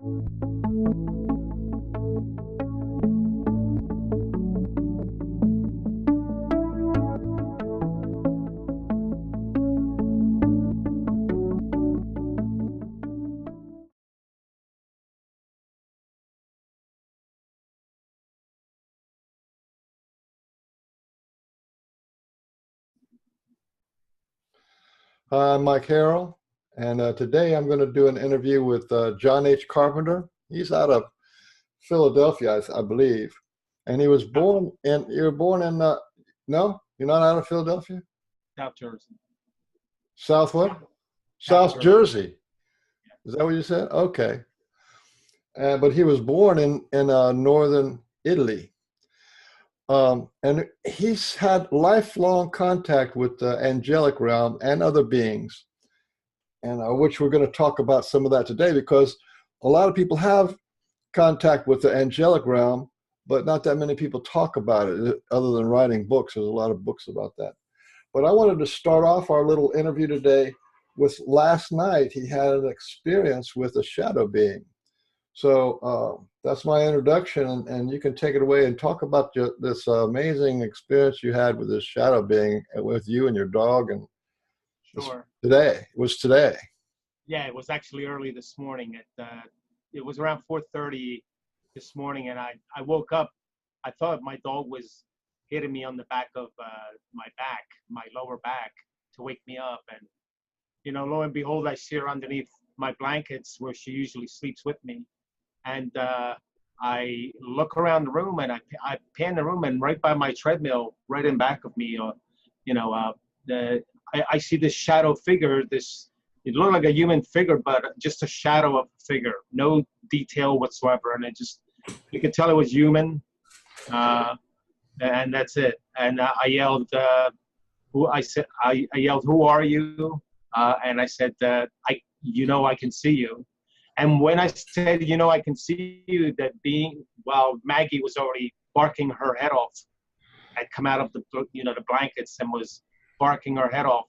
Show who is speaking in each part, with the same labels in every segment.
Speaker 1: Hi, I'm Mike Harrell, and today I'm going to do an interview with John H. Carpenter. He's out of Philadelphia, I believe, and he was born in. You were born in. No, you're not out of Philadelphia.
Speaker 2: South Jersey.
Speaker 1: South what? South Jersey. Is that what you said? Okay. But he was born in northern Italy. And he's had lifelong contact with the angelic realm and other beings, and which we're going to talk about some of that today, because a lot of people have contact with the angelic realm, but not that many people talk about it other than writing books. There's a lot of books about that. But I wanted to start off our little interview today with last night. He had an experience with a shadow being. So that's my introduction, and you can take it away and talk about this amazing experience you had with this shadow being with you and your dog. And
Speaker 2: Sure.
Speaker 1: It was today.
Speaker 2: Yeah, it was actually early this morning. It was around 4:30 this morning, and I woke up. I thought my dog was hitting me on the back of my lower back, to wake me up. And, you know, lo and behold, I see her underneath my blankets where she usually sleeps with me. And I look around the room, and I pan the room, and right by my treadmill, right in back of me, I see this shadow figure. It looked like a human figure, but just a shadow of a figure, no detail whatsoever. And you could tell it was human, and that's it. And I yelled, I yelled, "Who are you?" And I said, I can see you. And when I said, I can see you, Maggie was already barking her head off. I'd come out of the blankets and was barking her head off.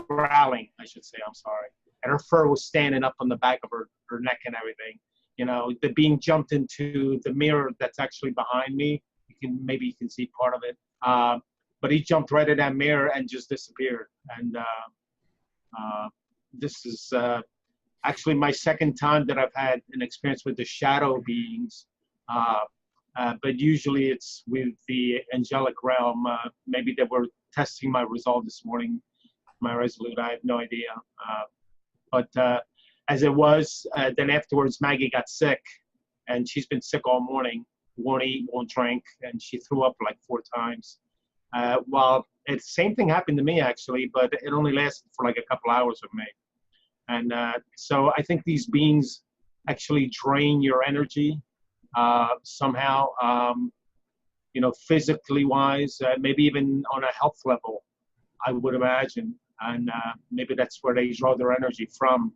Speaker 2: Growling, I should say, I'm sorry. And her fur was standing up on the back of her neck and everything. The being jumped into the mirror that's actually behind me. Maybe you can see part of it. But he jumped right in that mirror and just disappeared. And this is actually my second time that I've had an experience with the shadow beings. But usually it's with the angelic realm. Maybe they were testing my resolve this morning, my resolute. I have no idea. But as it was, then afterwards, Maggie got sick, and she's been sick all morning. Won't eat, won't drink, and she threw up like 4 times. The same thing happened to me, actually, but it only lasted for like a couple hours with me. And so I think these beings actually drain your energy somehow, physically wise, maybe even on a health level, I would imagine. And maybe that's where they draw their energy from,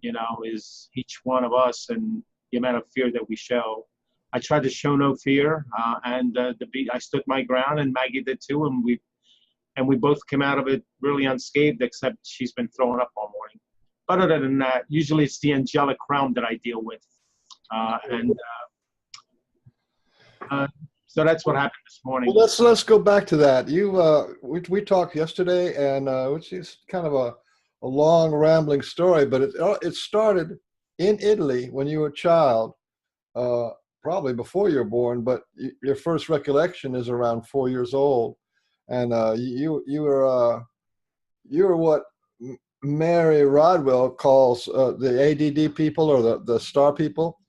Speaker 2: is each one of us and the amount of fear that we show. I tried to show no fear, and I stood my ground, and Maggie did too, and we both came out of it really unscathed, except she's been throwing up all morning. But other than that, usually it's the angelic realm that I deal with, so that's what happened this morning.
Speaker 1: Well, let's go back to that. We talked yesterday, and which is kind of a long rambling story, but it started in Italy when you were a child, probably before you were born. But your first recollection is around 4 years old, and you were what Mary Rodwell calls the ADD people, or the star people.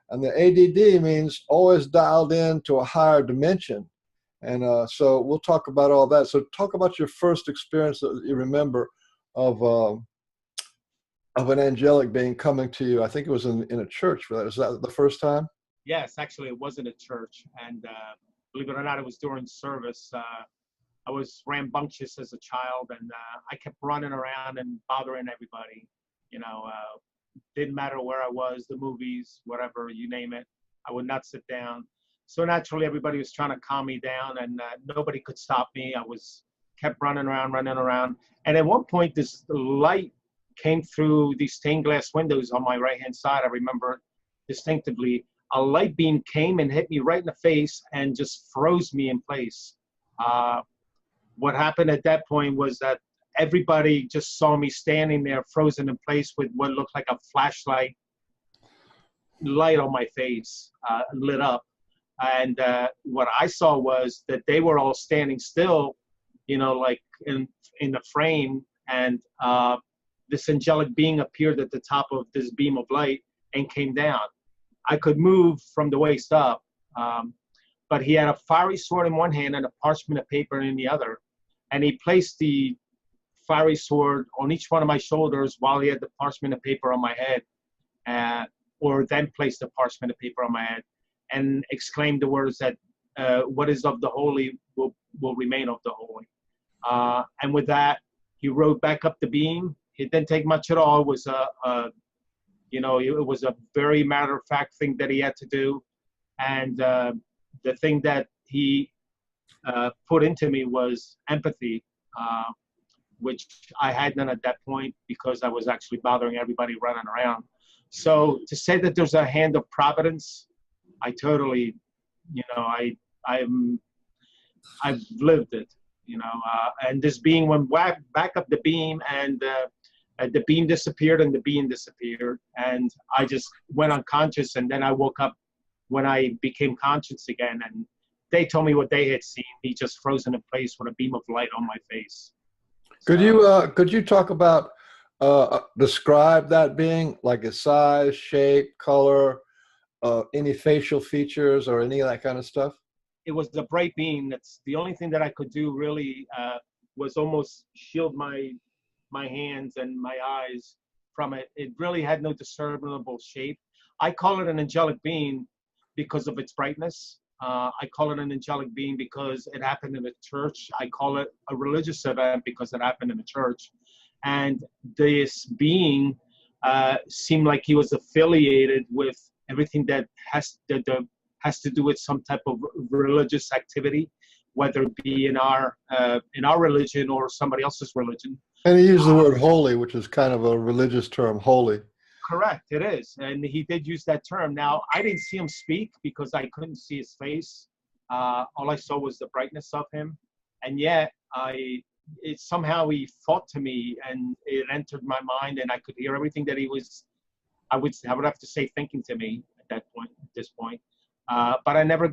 Speaker 1: And the ADD means always dialed in to a higher dimension. And so we'll talk about all that. So talk about your first experience that you remember of an angelic being coming to you. I think it was in a church. Was that the first time?
Speaker 2: Yes, actually it was in a church. And believe it or not, it was during service. I was rambunctious as a child, and I kept running around and bothering everybody. Didn't matter where I was, the movies, whatever, you name it. I would not sit down. So naturally, everybody was trying to calm me down, and nobody could stop me. I kept running around. And at one point, this light came through these stained glass windows on my right-hand side. I remember distinctively. A light beam came and hit me right in the face and just froze me in place. What happened at that point was that everybody just saw me standing there frozen in place with what looked like a flashlight light on my face, lit up. And what I saw was that they were all standing still, you know, like in the frame, and this angelic being appeared at the top of this beam of light and came down. I could move from the waist up, but he had a fiery sword in one hand and a parchment of paper in the other. And he placed the fiery sword on each one of my shoulders while he had the parchment of paper on my head, or then placed the parchment of paper on my head and exclaimed the words that what is of the holy will remain of the holy. And with that, he rode back up the beam. It didn't take much at all. It was you know, it was a very matter-of-fact thing that he had to do. And the thing that he put into me was empathy, which I had none at that point because I was actually bothering everybody running around. So to say that there's a hand of providence, I totally, you know, I've lived it, you know, and this being went back up the beam, and the beam disappeared and the being disappeared, and I just went unconscious. And then I woke up when I became conscious again, and they told me what they had seen, me just frozen in place with a beam of light on my face.
Speaker 1: Could you talk about, describe that being, like its size, shape, color, any facial features or any of that kind of stuff?
Speaker 2: It was a bright beam. That's the only thing that I could do really, was almost shield my hands and my eyes from it. It really had no discernible shape. I call it an angelic being because of its brightness. I call it an angelic being because it happened in a church. I call it a religious event because it happened in a church. And this being seemed like he was affiliated with everything that has to do with some type of religious activity, whether it be in our religion or somebody else's religion.
Speaker 1: And he used the word holy, which is kind of a religious term, holy.
Speaker 2: Correct, it is. And he did use that term. Now, I didn't see him speak because I couldn't see his face. All I saw was the brightness of him. And yet, somehow he fought to me, and it entered my mind, and I could hear everything that he was, I would have to say, thinking to me at this point. But I never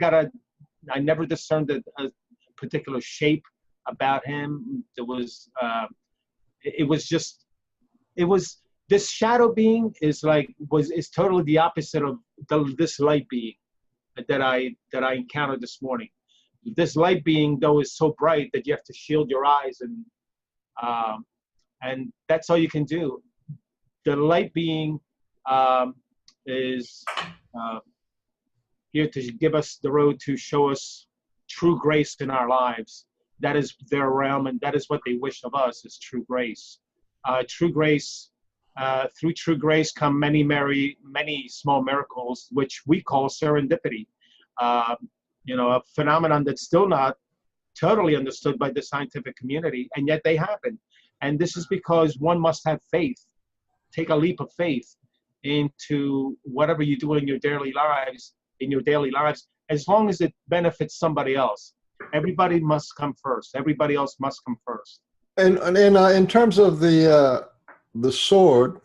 Speaker 2: discerned a particular shape about him. This shadow being is totally the opposite of this light being that I encountered this morning. This light being, though, is so bright that you have to shield your eyes, and that's all you can do. The light being is here to give us the road to show us true grace in our lives. That is their realm, and that is what they wish of us, is true grace. True grace. Through true grace come many small miracles, which we call serendipity. You know, a phenomenon that's still not totally understood by the scientific community, and yet they happen. And this is because one must have faith. Take a leap of faith into whatever you do in your daily lives, as long as it benefits somebody else. Everybody must come first. Everybody else must come first.
Speaker 1: And in terms of the sword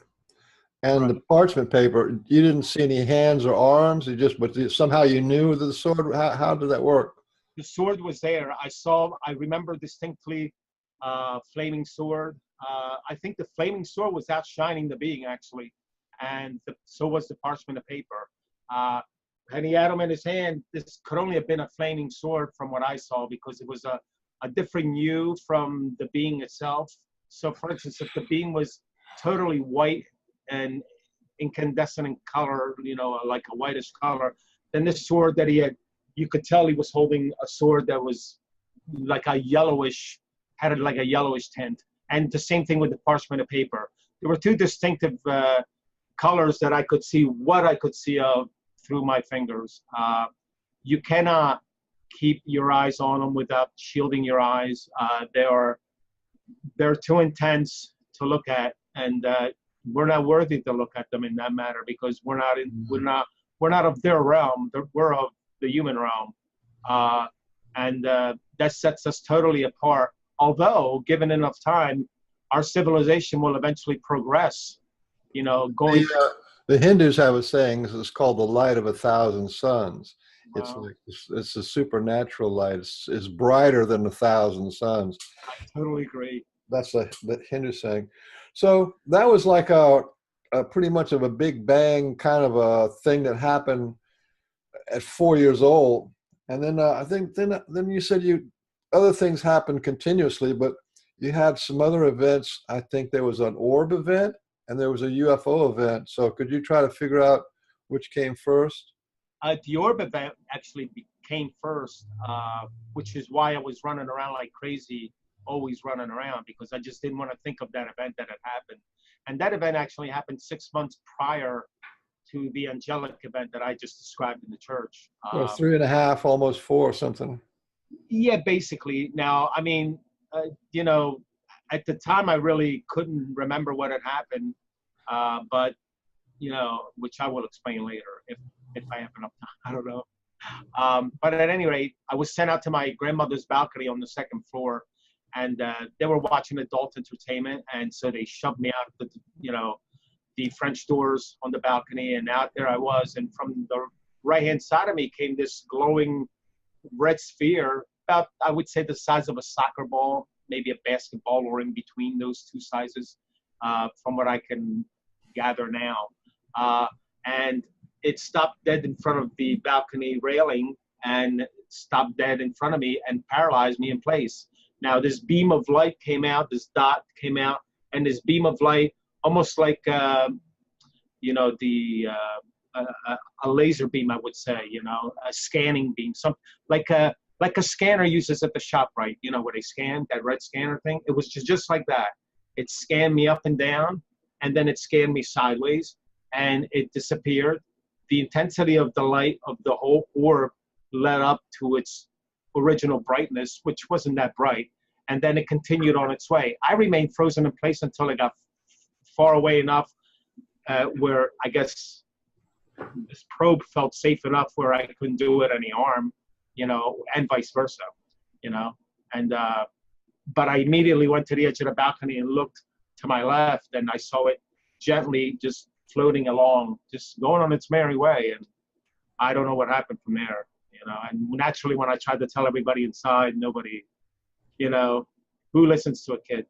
Speaker 1: and right, the parchment paper, you didn't see any hands or arms. But somehow you knew that the sword. How did that work?
Speaker 2: The sword was there. I remember distinctly, flaming sword. I think the flaming sword was outshining the being, actually, and so was the parchment of paper. And he had them in his hand. This could only have been a flaming sword from what I saw, because it was a different hue from the being itself. So, for instance, if the being was totally white and incandescent in color, you know, like a whitish color, then this sword that he had, you could tell he was holding a sword that was like a yellowish, had like a yellowish tint. And the same thing with the parchment of paper. There were two distinctive colors that I could see, what I could see of through my fingers. You cannot keep your eyes on them without shielding your eyes. They're too intense to look at, and we're not worthy to look at them in that manner because we're not of their realm. We're of the human realm, and that sets us totally apart. Although, given enough time, our civilization will eventually progress. You know, going.
Speaker 1: The Hindus have a saying. It's called the light of 1,000 suns. It's
Speaker 2: Wow.
Speaker 1: like it's a supernatural light. It's brighter than 1,000 suns.
Speaker 2: I totally agree.
Speaker 1: That's the Hindu saying. So that was like a pretty much of a big bang kind of a thing that happened at 4 years old, and then I think then you said other things happened continuously, but you had some other events. I think there was an orb event and there was a UFO event. So could you try to figure out which came first?
Speaker 2: The orb event actually came first, which is why I was running around like crazy, always running around, because I just didn't want to think of that event that had happened. And that event actually happened 6 months prior to the angelic event that I just described in the church.
Speaker 1: Well, 3.5, almost 4 or something.
Speaker 2: Yeah, basically. Now, I mean, you know, at the time I really couldn't remember what had happened, but, you know, which I will explain later if I have enough time. I don't know. But at any rate, I was sent out to my grandmother's balcony on the second floor, and they were watching adult entertainment, and so they shoved me out the French doors on the balcony, and out there I was, and from the right-hand side of me came this glowing red sphere, about, I would say, the size of a soccer ball, maybe a basketball, or in between those two sizes, from what I can gather now. And it stopped dead in front of the balcony railing, and stopped dead in front of me and paralyzed me in place. Now, this beam of light came out, this dot came out, and this beam of light, almost like, you know, a laser beam, I would say, you know, a scanning beam, like a scanner uses at the shop, right? You know, where they scan, that red scanner thing. It was just like that. It scanned me up and down, and then it scanned me sideways, and it disappeared. The intensity of the light of the whole orb led up to its original brightness, which wasn't that bright, and then it continued on its way. I remained frozen in place until it got far away enough where I guess this probe felt safe enough where I couldn't do it any harm, you know, and vice versa, you know. And but I immediately went to the edge of the balcony and looked to my left, and I saw it gently just floating along, just going on its merry way. And I don't know what happened from there, you know. And naturally, when I tried to tell everybody inside, nobody, you know, who listens to a kid,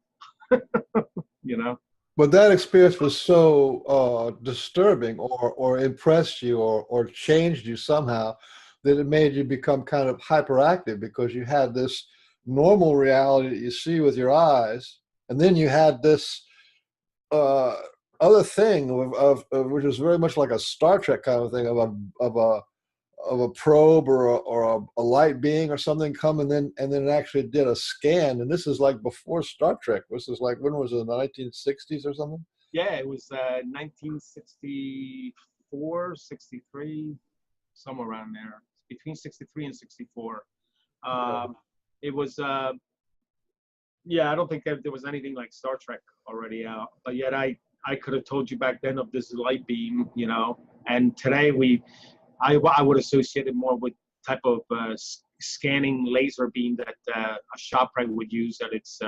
Speaker 2: you know.
Speaker 1: But that experience was so disturbing, or impressed you, or changed you somehow, that it made you become kind of hyperactive, because you had this normal reality that you see with your eyes, and then you had this other thing of which is very much like a Star Trek kind of thing, of a probe or a light being or something come, and then it actually did a scan. And this is like before Star Trek. This is like, when was it, the 1960s or something?
Speaker 2: Yeah, it was 1964, 63, somewhere around there, between 63 and 64. It was, yeah, I don't think that there was anything like Star Trek already out, but yet I could have told you back then of this light beam, you know. And today I would associate it more with type of scanning laser beam that a ShopRite would use at its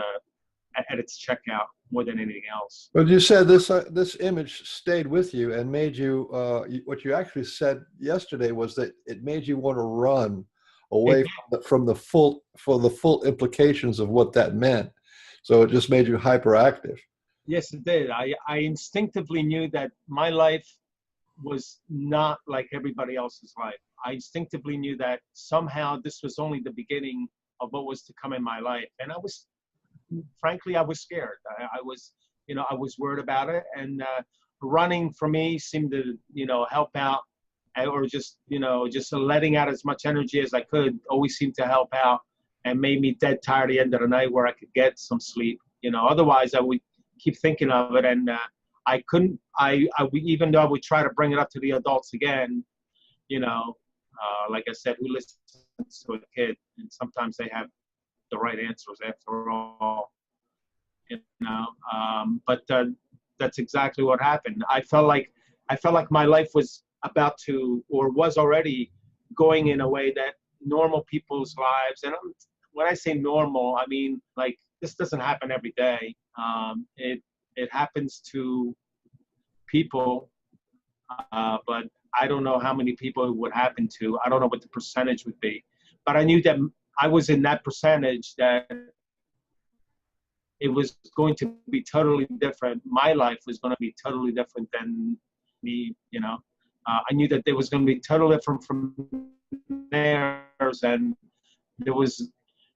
Speaker 2: checkout more than anything else.
Speaker 1: But you said this image stayed with you and made you. What you actually said yesterday was that it made you want to run away from the full implications of what that meant. So it just made you hyperactive.
Speaker 2: Yes, it did. I instinctively knew that my life was not like everybody else's life. I instinctively knew that somehow this was only the beginning of what was to come in my life. And frankly, I was scared. I was worried about it. And running for me seemed to, you know, help out, or just letting out as much energy as I could always seemed to help out, and made me dead tired at the end of the night where I could get some sleep. You know, otherwise I would keep thinking of it, and I couldn't. Even though I would try to bring it up to the adults again, you know, like I said, who listens to a kid? And sometimes they have the right answers after all, you know. But that's exactly what happened. I felt like my life was about to, or was already going in a way that normal people's lives, and when I say normal, I mean like this doesn't happen every day. It happens to people, but I don't know how many people it would happen to. I don't know what the percentage would be, but I knew that I was in that percentage, that it was going to be totally different. My life was going to be totally different than me, you know. I knew that there was going to be totally different from theirs, and there was,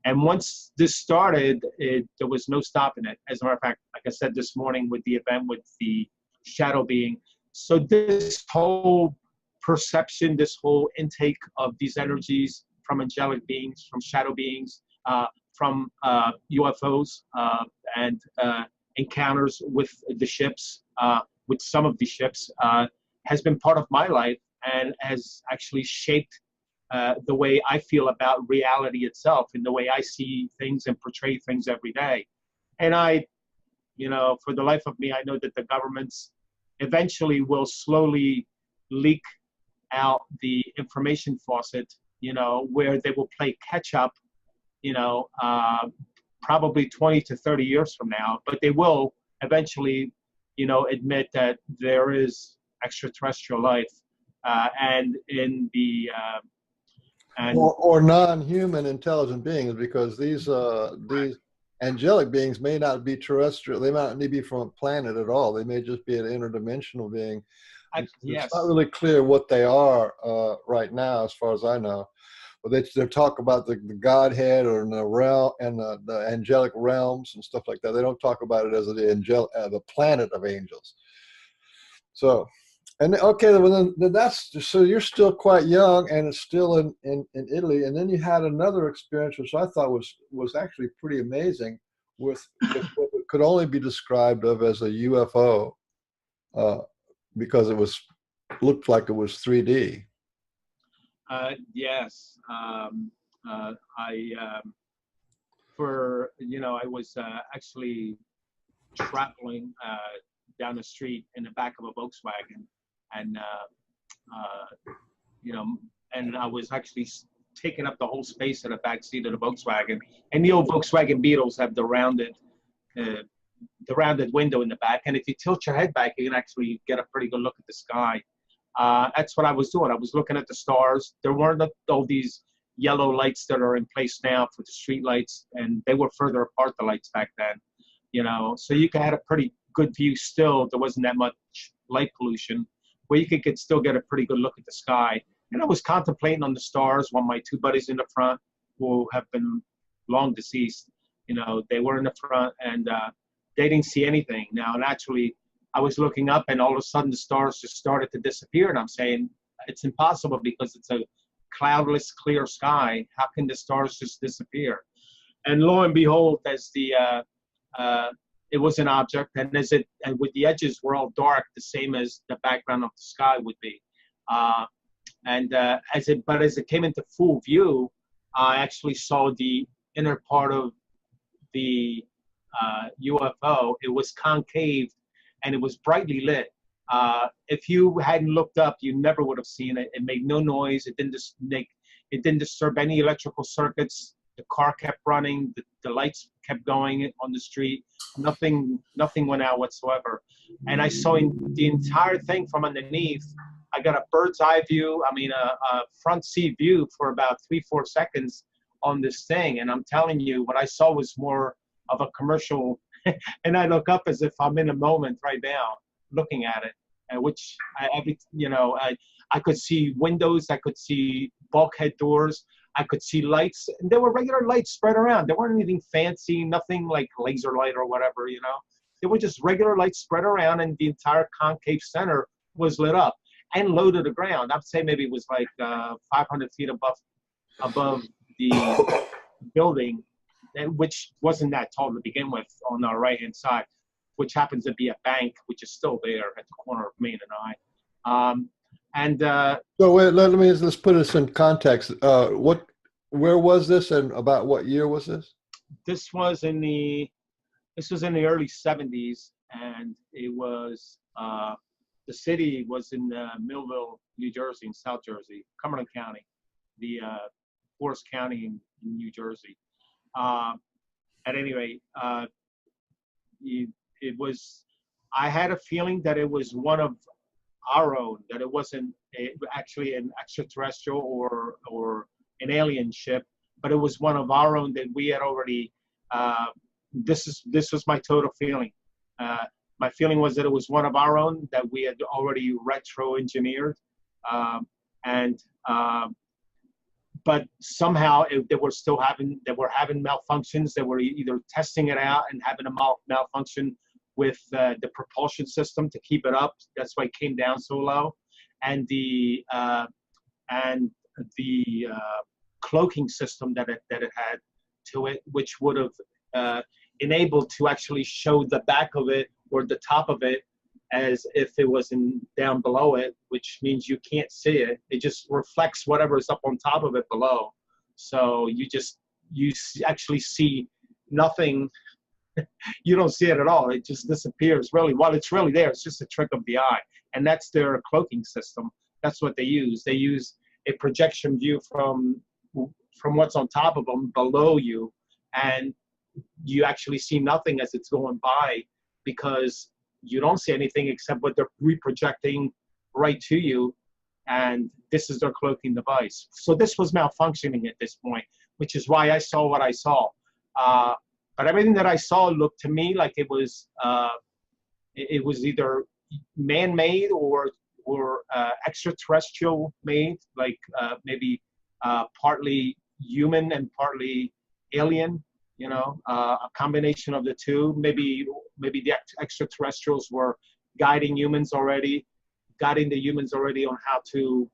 Speaker 2: and once this started, there was no stopping it. As a matter of fact, like I said this morning with the event with the shadow being, so this whole perception, this whole intake of these energies from angelic beings, from shadow beings, from UFOs, and encounters with the ships, with some of the ships, has been part of my life and has actually shaped the way I feel about reality itself and the way I see things and portray things every day. And I, you know, for the life of me, I know that the governments eventually will slowly leak out the information faucet, you know, where they will play catch up, you know, probably 20 to 30 years from now, but they will eventually, you know, admit that there is extraterrestrial life, and in the
Speaker 1: or non-human intelligent beings, because these angelic beings may not be terrestrial. They might not be from a planet at all. They may just be an interdimensional being.
Speaker 2: Yes.
Speaker 1: It's not really clear what they are right now, as far as I know. But they talk about the Godhead or the realm and the angelic realms and stuff like that. They don't talk about it as the planet of angels. So, and okay, well then that's, so you're still quite young, and it's still in Italy, and then you had another experience which I thought was actually pretty amazing, with what could only be described of as a UFO, because it looked like it was 3D.
Speaker 2: Yes. I was actually traveling down the street in the back of a Volkswagen, and and I was actually taking up the whole space in the back seat of the Volkswagen. And the old Volkswagen Beetles have the rounded window in the back, and if you tilt your head back, you can actually get a pretty good look at the sky. That's what I was doing. I was looking at the stars. There weren't all these yellow lights that are in place now for the street lights, and they were further apart, the lights back then, you know, so you had a pretty good view still. There wasn't that much light pollution, where you could still get a pretty good look at the sky. And I was contemplating on the stars while my two buddies in the front, who have been long deceased, you know, they were in the front, and they didn't see anything. Now, naturally, I was looking up, and all of a sudden the stars just started to disappear. And I'm saying, it's impossible, because it's a cloudless, clear sky. How can the stars just disappear? And lo and behold, as it was an object, and with the edges were all dark, the same as the background of the sky would be. As it came into full view, I actually saw the inner part of the UFO. It was concave, and it was brightly lit. If you hadn't looked up, you never would have seen it. It made no noise. It didn't disturb any electrical circuits. The car kept running. The lights kept going on the street. Nothing went out whatsoever. And I saw the entire thing from underneath. I got a bird's eye view. I mean, a front seat view for about 3-4 seconds on this thing. And I'm telling you, what I saw was more of a commercial. And I look up as if I'm in a moment right now, looking at it, which I could see windows, I could see bulkhead doors, I could see lights, and there were regular lights spread around. There weren't anything fancy, nothing like laser light or whatever, you know. There were just regular lights spread around, and the entire concave center was lit up and low to the ground. I'd say maybe it was like 500 feet above the building, which wasn't that tall to begin with, on our right-hand side, which happens to be a bank, which is still there at the corner of Main and I.
Speaker 1: So wait, let's put this in context. Where was this, and about what year was this?
Speaker 2: This was in the early 70s, and it was the city was in Millville, New Jersey, in South Jersey, Cumberland County, the Forest County in New Jersey. At any rate, it was. I had a feeling that it was one of our own, that it wasn't actually an extraterrestrial or an alien ship, but it was one of our own that we had already. This was my total feeling. My feeling was that it was one of our own that we had already retro-engineered, but somehow they were having malfunctions. They were either testing it out and having a malfunction with the propulsion system to keep it up. That's why it came down so low, and the cloaking system that it had to it, which would have enabled to actually show the back of it or the top of it as if it was down below it, which means you can't see it. It just reflects whatever is up on top of it below. So you actually see nothing. You don't see it at all. It just disappears. Really, while it's really there, it's just a trick of the eye. And that's their cloaking system. That's what they use. They use a projection view from what's on top of them below you, and you actually see nothing as it's going by, because you don't see anything except what they're reprojecting right to you, and this is their cloaking device. So this was malfunctioning at this point, which is why I saw what I saw. But everything that I saw looked to me like it was either man-made or extraterrestrial made, like maybe partly human and partly alien. You know, a combination of the two. Maybe the extraterrestrials were guiding the humans already on how to,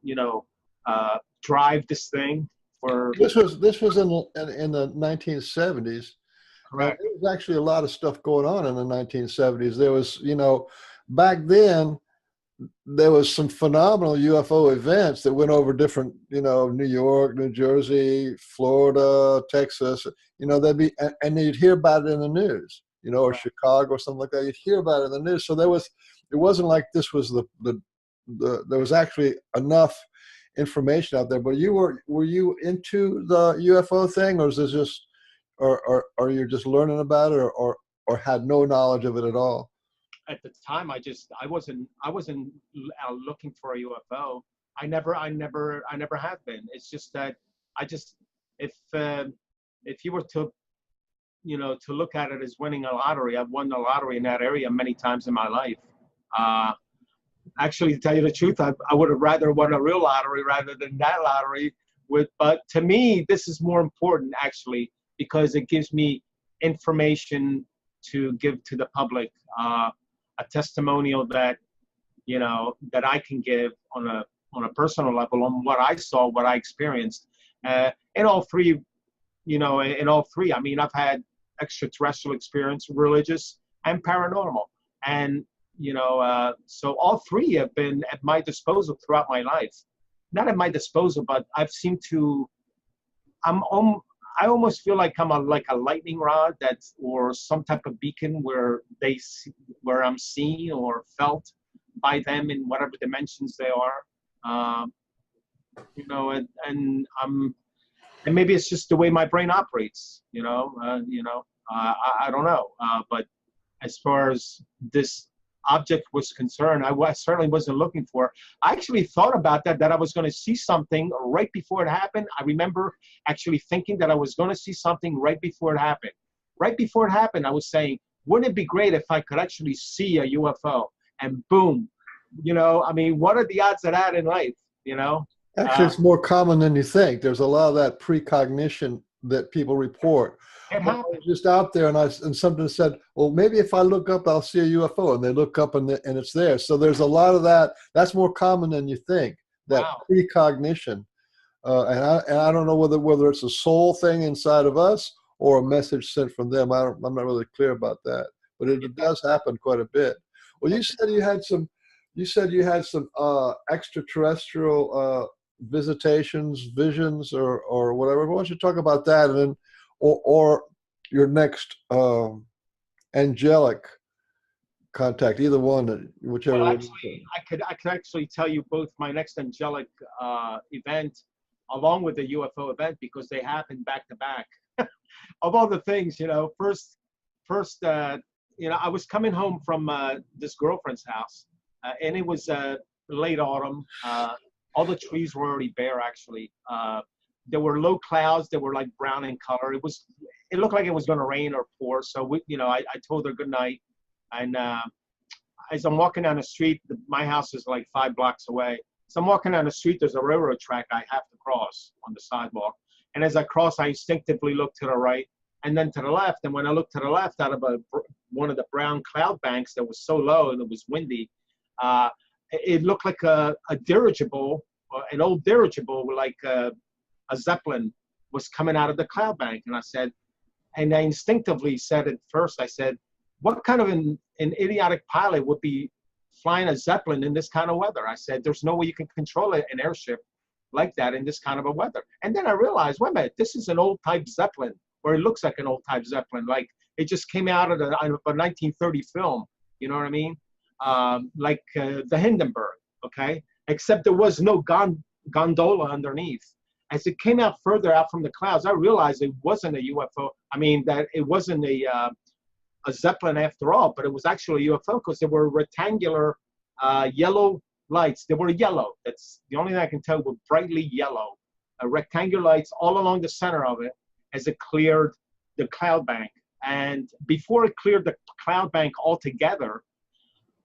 Speaker 2: drive this thing.
Speaker 1: This was in the 1970s.
Speaker 2: Correct.
Speaker 1: There was actually a lot of stuff going on in the 1970s. There was, back then, there was some phenomenal UFO events that went over different, New York, New Jersey, Florida, Texas, they'd be, and you'd hear about it in the news, or Chicago or something like that. You'd hear about it in the news. So it wasn't like this was there was actually enough information out there. But were you into the UFO thing, or is this just, or you're just learning about it, or had no knowledge of it at all?
Speaker 2: At the time, I wasn't looking for a UFO. I never have been. It's just that if you were to, to look at it as winning a lottery, I've won the lottery in that area many times in my life. Actually, to tell you the truth, I would have rather won a real lottery rather than that lottery. But to me, this is more important, actually, because it gives me information to give to the public, a testimonial that that I can give on a personal level on what I saw, what I experienced. In all three, I mean, I've had extraterrestrial experience, religious and paranormal, and so all three have been at my disposal throughout my life. Not at my disposal, but I've seemed to. I almost feel like I'm like a lightning rod or some type of beacon where I'm seen or felt by them in whatever dimensions they are. And maybe it's just the way my brain operates. I don't know. But as far as this object was concerned, I certainly wasn't looking for it. I actually thought about that I was going to see something right before it happened. I remember actually thinking that I was going to see something right before it happened. Right before it happened, I was saying, wouldn't it be great if I could actually see a UFO? And boom, I mean, what are the odds of that in life?
Speaker 1: Actually, it's more common than you think. There's a lot of that precognition that people report.
Speaker 2: It happened.
Speaker 1: Just out there, and something said, well, maybe if I look up, I'll see a UFO, and they look up and it's there. So there's a lot of that. That's more common than you think. That precognition, and I don't know whether it's a soul thing inside of us or a message sent from them. I'm not really clear about that, but it does happen quite a bit. Well, you said you had some extraterrestrial visitations, visions, or whatever. Why don't you talk about that, and then, or your next angelic contact, either one, whichever.
Speaker 2: Well, actually, I could actually tell you both my next angelic event, along with the UFO event, because they happened back to back. Of all the things, first, I was coming home from this girlfriend's house, and it was late autumn. All the trees were already bare, actually. There were low clouds that were like brown in color. It looked like it was going to rain or pour. So I told her good night, and as I'm walking down the street, my house is like 5 blocks away. So I'm walking down the street. There's a railroad track I have to cross on the sidewalk. And as I cross, I instinctively look to the right and then to the left. And when I looked to the left, out of one of the brown cloud banks that was so low and it was windy, it looked like a dirigible, an old dirigible, like a Zeppelin was coming out of the cloud bank. And I instinctively said at first, I said, what kind of an idiotic pilot would be flying a Zeppelin in this kind of weather? I said, there's no way you can control an airship like that in this kind of a weather. And then I realized, wait a minute, this is an old type Zeppelin, or it looks like an old type Zeppelin. Like it just came out of a 1930 film, you know what I mean? Like the Hindenburg, okay? Except there was no gondola underneath. As it came out further out from the clouds, I realized it wasn't a UFO. I mean, that it wasn't a Zeppelin after all, but it was actually a UFO because there were rectangular yellow lights. They were yellow. That's the only thing I can tell, were brightly yellow. Rectangular lights all along the center of it as it cleared the cloud bank. And before it cleared the cloud bank altogether,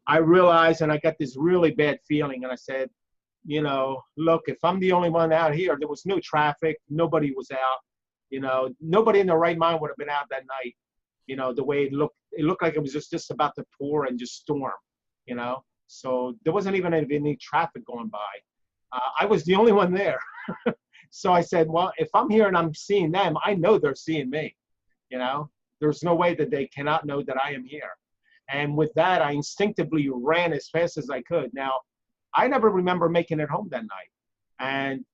Speaker 2: I realized, and I got this really bad feeling, and I said, look, if I'm the only one out here, there was no traffic, nobody was out, nobody in their right mind would have been out that night. The way it looked like it was just about to pour and just storm, so there wasn't even any traffic going by. I was the only one there. So I said, well, if I'm here and I'm seeing them, I know they're seeing me. There's no way that they cannot know that I am here. And with that, I instinctively ran as fast as I could. Now, I never remember making it home that night. And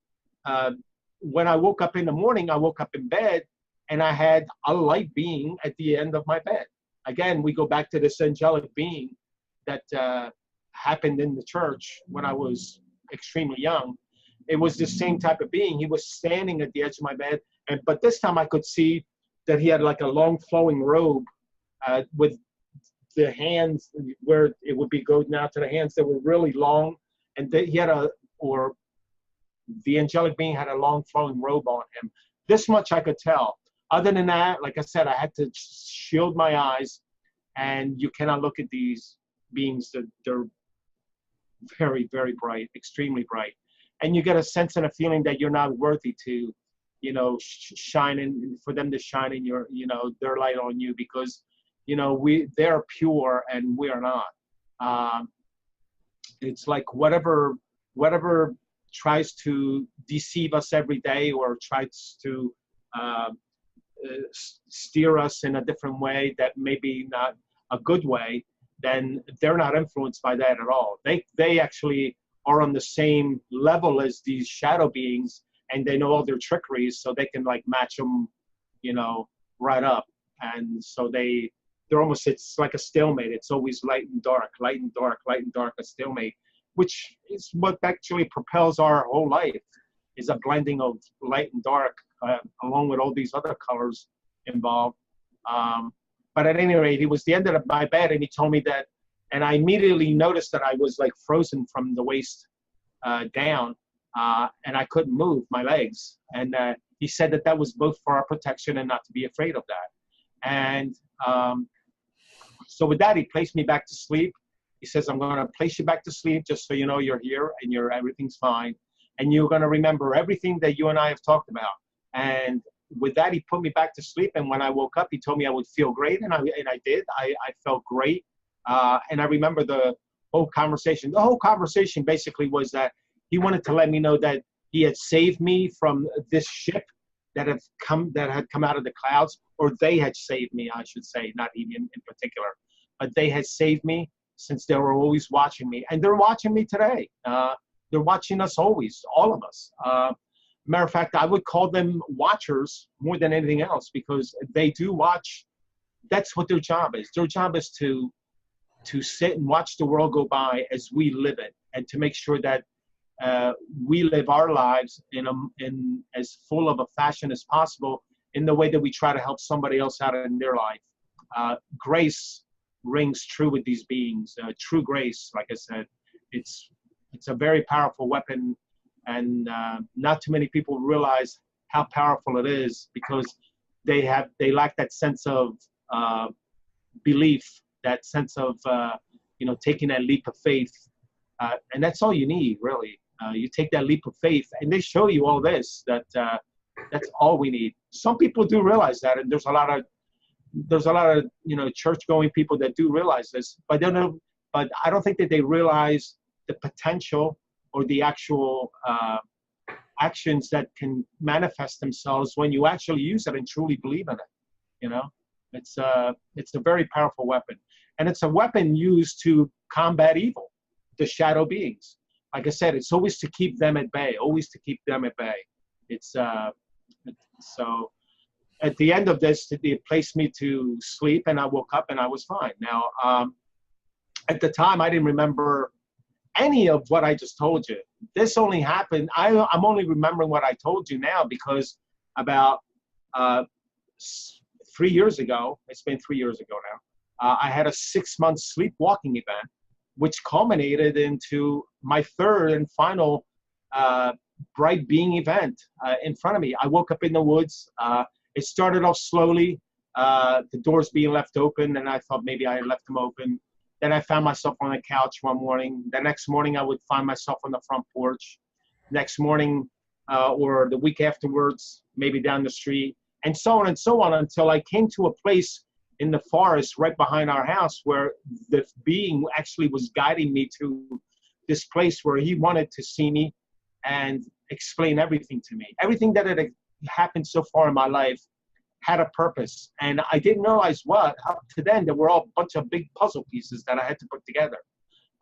Speaker 2: when I woke up in the morning, I woke up in bed and I had a light being at the end of my bed. Again, we go back to this angelic being that happened in the church when I was extremely young. It was the same type of being. He was standing at the edge of my bed, but this time I could see that he had like a long flowing robe with the hands where it would be going out to the hands that were really long, and he had the angelic being had a long flowing robe on him. This much I could tell. Other than that, like I said, I had to shield my eyes, and you cannot look at these beings. They're very, very bright, extremely bright. And you get a sense and a feeling that you're not worthy to, shine for them to shine in their light on you, because, they're pure and we are not. It's like whatever tries to deceive us every day or tries to steer us in a different way that maybe not a good way, then they're not influenced by that at all. They actually are on the same level as these shadow beings, and they know all their trickeries, so they can like match them, right up. And so they're almost, it's like a stalemate. It's always light and dark, light and dark, light and dark, a stalemate, which is what actually propels our whole life, is a blending of light and dark, along with all these other colors involved. But at any rate, he was the end of my bed, and he told me that, and I immediately noticed that I was like frozen from the waist down, and I couldn't move my legs. And he said that was both for our protection and not to be afraid of that. And so with that, he placed me back to sleep. He says, I'm going to place you back to sleep just so you know you're here and everything's fine. And you're going to remember everything that you and I have talked about. And with that, he put me back to sleep. And when I woke up, he told me I would feel great. And I did. I felt great. And I remember the whole conversation. The whole conversation basically was that he wanted to let me know that he had saved me from this ship that had come out of the clouds, or they had saved me, I should say, not he in particular, but they had saved me since they were always watching me. And they're watching me today. They're watching us always, all of us. Matter of fact, I would call them watchers more than anything else, because they do watch. That's what their job is. Their job is to to sit and watch the world go by as we live it, and to make sure that we live our lives in as full of a fashion as possible, in the way that we try to help somebody else out in their life. Grace rings true with these beings. True grace, like I said, it's a very powerful weapon, and not too many people realize how powerful it is, because they lack that sense of belief, that sense of taking that leap of faith, and that's all you need, really. You take that leap of faith, and they show you all this. That's all we need. Some people do realize that, and there's a lot of church-going people that do realize this, but I don't think that they realize the potential or the actual actions that can manifest themselves when you actually use it and truly believe in it. It's a very powerful weapon, and it's a weapon used to combat evil, the shadow beings. Like I said, it's always to keep them at bay, It's so at the end of this, it placed me to sleep, and I woke up and I was fine. Now, at the time, I didn't remember any of what I just told you. This only happened, I'm only remembering what I told you now, because about 3 years ago, it's been 3 years ago now, I had a 6-month sleepwalking event, which culminated into my third and final bright being event in front of me. I woke up in the woods. It started off slowly, the doors being left open, and I thought maybe I had left them open. Then I found myself on the couch one morning. The next morning, I would find myself on the front porch. Next morning, or the week afterwards, maybe down the street, and so on, until I came to a place in the forest right behind our house where the being actually was guiding me to this place where he wanted to see me and explain everything to me. Everything that had happened so far in my life had a purpose, and I didn't realize what. Up to then, there were all a bunch of big puzzle pieces that I had to put together.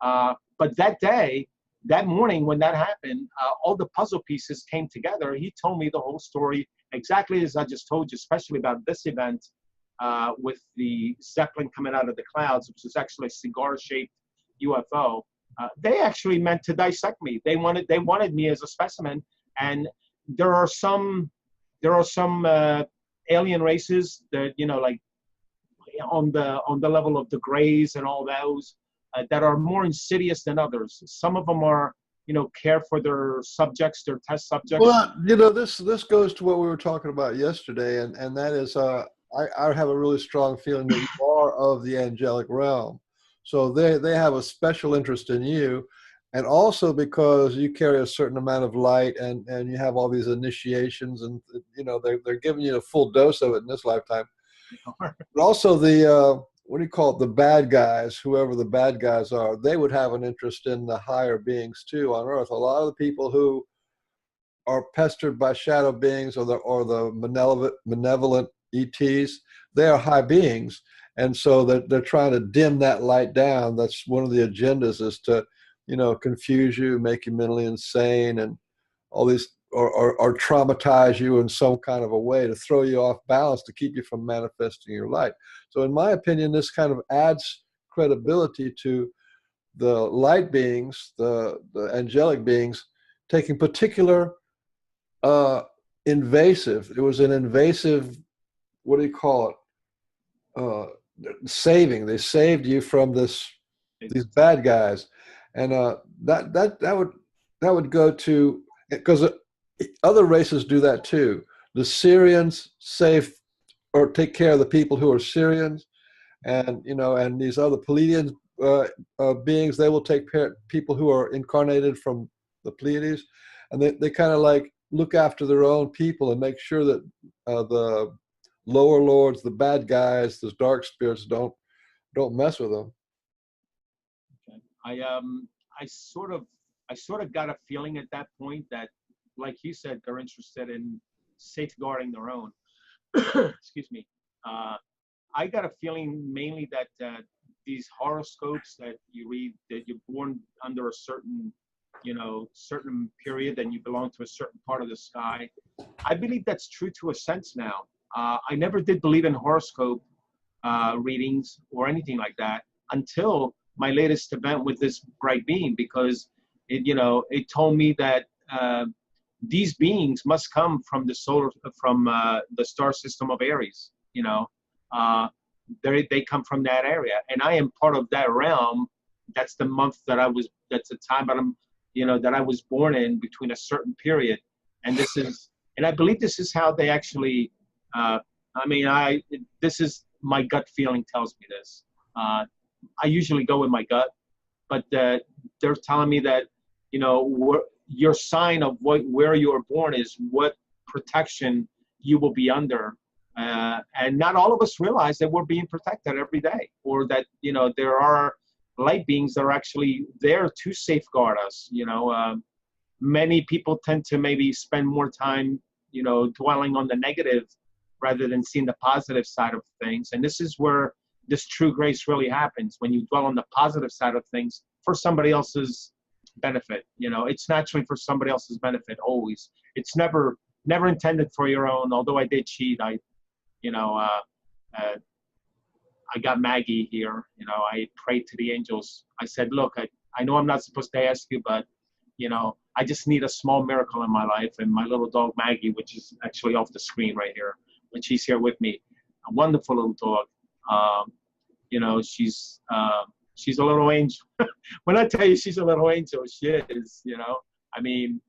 Speaker 2: But that day, that morning when that happened, all the puzzle pieces came together. He told me the whole story exactly as I just told you, especially about this event with the Zeppelin coming out of the clouds, which is actually a cigar-shaped UFO. They actually meant to dissect me. They wanted me as a specimen, and there are some alien races that, like on the level of the Greys and all those that are more insidious than others. Some of them are, care for their subjects, their test subjects.
Speaker 1: Well, this goes to what we were talking about yesterday, and that is, I have a really strong feeling that you are of the angelic realm. So they have a special interest in you, and also because you carry a certain amount of light, and you have all these initiations, and they're giving you a full dose of it in this lifetime. But also the what do you call it? The bad guys, whoever the bad guys are, they would have an interest in the higher beings too on Earth. A lot of the people who are pestered by shadow beings or the malevolent ETs, they are high beings, and so they're trying to dim that light down. That's one of the agendas, is to confuse you, make you mentally insane, and all these, or traumatize you in some kind of a way to throw you off balance, to keep you from manifesting your light. So in my opinion, this kind of adds credibility to the light beings, the angelic beings, taking particular invasive, it was an invasive, what do you call it? They saved you from these bad guys. And that would go to, because other races do that too. The Syrians save or take care of the people who are Syrians, and and these other Pleiadian beings, they will take care of people who are incarnated from the Pleiades, and they kind of like look after their own people and make sure that the lower lords, the bad guys, the dark spirits don't mess with them.
Speaker 2: I sort of got a feeling at that point that, like you said, they're interested in safeguarding their own. Excuse me. I got a feeling mainly that these horoscopes that you read, that you're born under a certain period and you belong to a certain part of the sky. I believe that's true to a sense now. I never did believe in horoscope readings or anything like that. until my latest event with this bright being, because it, you know, it told me that these beings must come from the the star system of Aries. You know, they come from that area, and I am part of that realm. That's the month that I was. That's the time that I'm, you know, that I was born in, between a certain period, and this is, and I believe this is how they actually. I mean, this is my gut feeling tells me this. I usually go with my gut, but they're telling me that, you know, your sign of where you were born is what protection you will be under. And not all of us realize that we're being protected every day, or that, you know, there are light beings that are actually there to safeguard us. You know, many people tend to maybe spend more time, you know, dwelling on the negative rather than seeing the positive side of things. And this is where this true grace really happens, when you dwell on the positive side of things for somebody else's benefit. You know, it's naturally for somebody else's benefit, always. It's never intended for your own. Although I did cheat, you know, I got Maggie here. You know, I prayed to the angels. I said, look, I know I'm not supposed to ask you, but, you know, I just need a small miracle in my life. And my little dog Maggie, which is actually off the screen right here, when she's here with me, a wonderful little dog. You know, she's a little angel. When I tell you she's a little angel, she is. You know, I mean,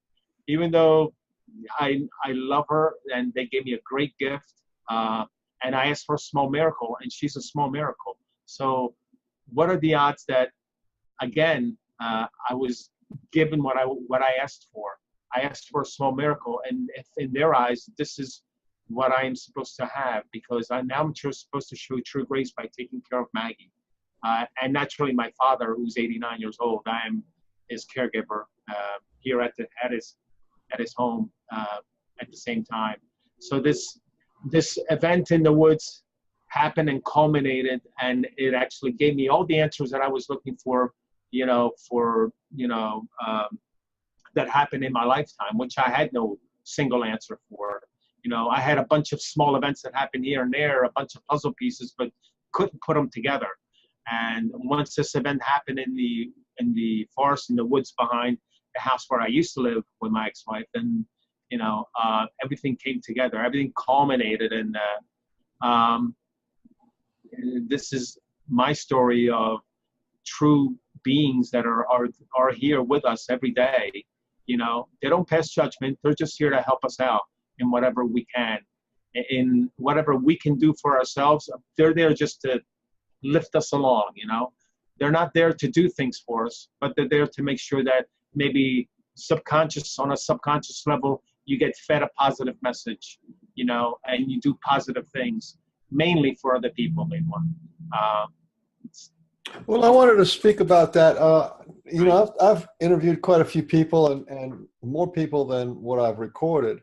Speaker 2: even though I love her, and they gave me a great gift, and I asked for a small miracle, and she's a small miracle. So, what are the odds that, again, I was given what I asked for? I asked for a small miracle, and if in their eyes, this is what I am supposed to have, because now I'm supposed to show true grace by taking care of Maggie. And naturally, my father, who's 89 years old, I am his caregiver here at his home at the same time. So this event in the woods happened and culminated, and it actually gave me all the answers that I was looking for, you know, that happened in my lifetime, which I had no single answer for. You know, I had a bunch of small events that happened here and there, a bunch of puzzle pieces, but couldn't put them together. And once this event happened in the forest, in the woods behind the house where I used to live with my ex-wife, then, you know, everything came together, everything culminated, and this is my story of true beings that are here with us every day. You know, they don't pass judgment; they're just here to help us out in whatever we can, in whatever we can do for ourselves. They're there just to lift us along. You know, they're not there to do things for us, but they're there to make sure that maybe on a subconscious level, you get fed a positive message, you know, and you do positive things, mainly for other people.
Speaker 1: Well, I wanted to speak about that. You know, I've interviewed quite a few people, and more people than what I've recorded.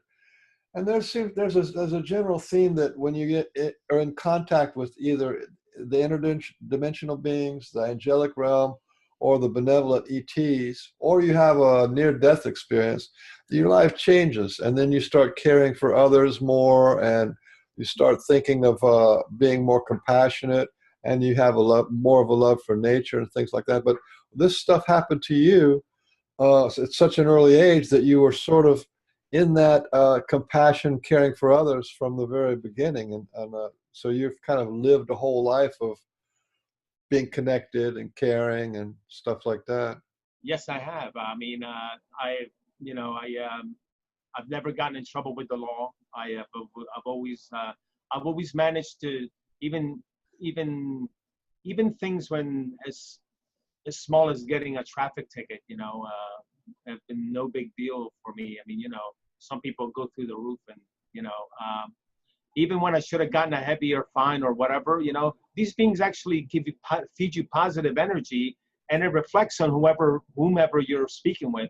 Speaker 1: And there's a general theme that when you are in contact with either the interdimensional beings, the angelic realm, or the benevolent ETs, or you have a near-death experience, your life changes, and then you start caring for others more, and you start thinking of being more compassionate, and you have more of a love for nature and things like that. But this stuff happened to you at such an early age that you were sort of in that compassion, caring for others from the very beginning. And so you've kind of lived a whole life of being connected and caring and stuff like that.
Speaker 2: Yes, I have. I mean, I've never gotten in trouble with the law. I've always managed to, even things when as small as getting a traffic ticket, you know, have been no big deal for me. I mean, you know, some people go through the roof, and, you know, even when I should have gotten a heavier fine or whatever, you know, these beings actually feed you positive energy, and it reflects on whomever you're speaking with.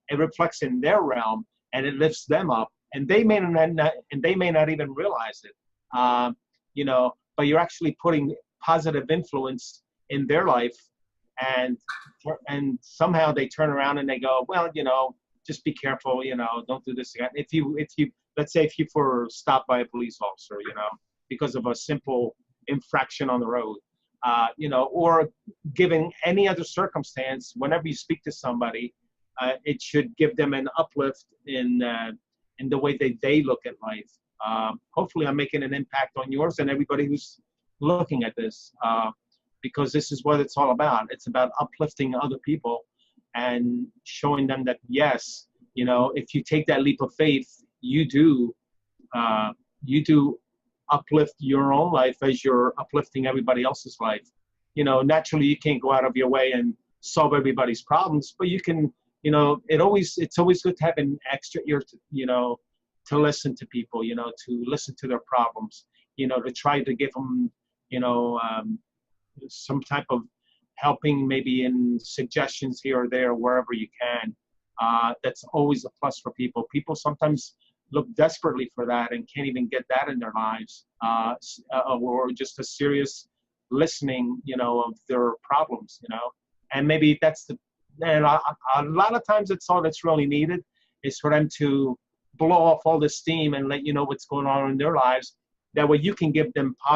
Speaker 2: It reflects in their realm, and it lifts them up, and they may not even realize it. You know, but you're actually putting positive influence in their life, and somehow they turn around and they go, well, you know, just be careful, you know, don't do this again. If you let's say if you were stopped by a police officer, you know, because of a simple infraction on the road, you know, or given any other circumstance, whenever you speak to somebody, it should give them an uplift in the way that they look at life. Hopefully I'm making an impact on yours and everybody who's looking at this, because this is what it's all about. It's about uplifting other people and showing them that, yes, you know, if you take that leap of faith, you do uplift your own life as you're uplifting everybody else's life. You know, naturally you can't go out of your way and solve everybody's problems, but you can, you know, it's always good to have an extra ear to, you know, to listen to people, you know, to listen to their problems, you know, to try to give them, you know, some type of helping, maybe in suggestions here or there, wherever you can. That's always a plus for people. People sometimes look desperately for that and can't even get that in their lives, or just a serious listening, you know, of their problems, you know. And maybe that's and a lot of times it's all that's really needed is for them to blow off all the steam and let you know what's going on in their lives. That way you can give them a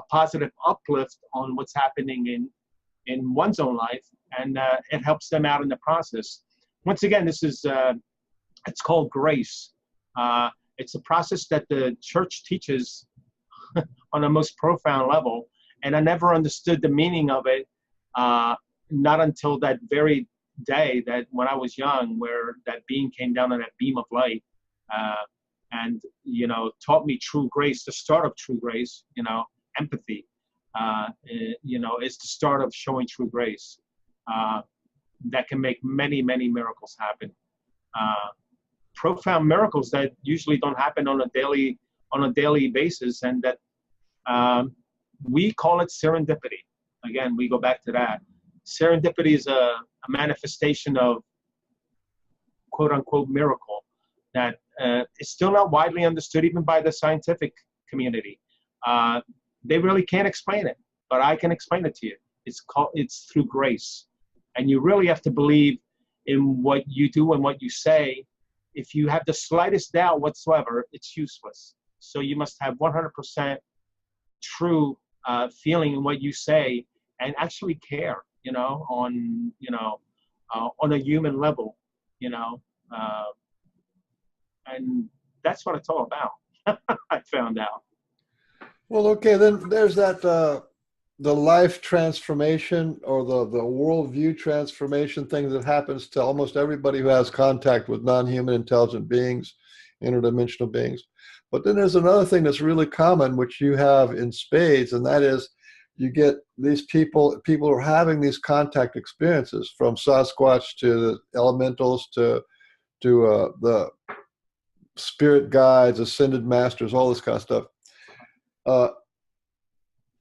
Speaker 2: positive uplift on what's happening in one's own life, and it helps them out in the process. Once again, this is it's called grace. It's a process that the church teaches on a most profound level, and I never understood the meaning of it, not until that very day, that when I was young, where that being came down on that beam of light, and, you know, taught me true grace, the start of true grace, you know, empathy, you know, is the start of showing true grace, that can make many, many miracles happen. Profound miracles that usually don't happen on a daily basis, and that we call it serendipity. Again, we go back to that. Serendipity is a manifestation of quote unquote miracle that is still not widely understood even by the scientific community. They really can't explain it, but I can explain it to you. It's through grace, and you really have to believe in what you do and what you say. If you have the slightest doubt whatsoever, it's useless. So you must have 100% true feeling in what you say, and actually care, you know, on a human level, you know, and that's what it's all about. I found out.
Speaker 1: Well, okay, then there's that the life transformation or the worldview transformation thing that happens to almost everybody who has contact with non-human intelligent beings, interdimensional beings. But then there's another thing that's really common, which you have in spades, and that is you get these people are having these contact experiences, from Sasquatch to the elementals to the spirit guides, ascended masters, all this kind of stuff.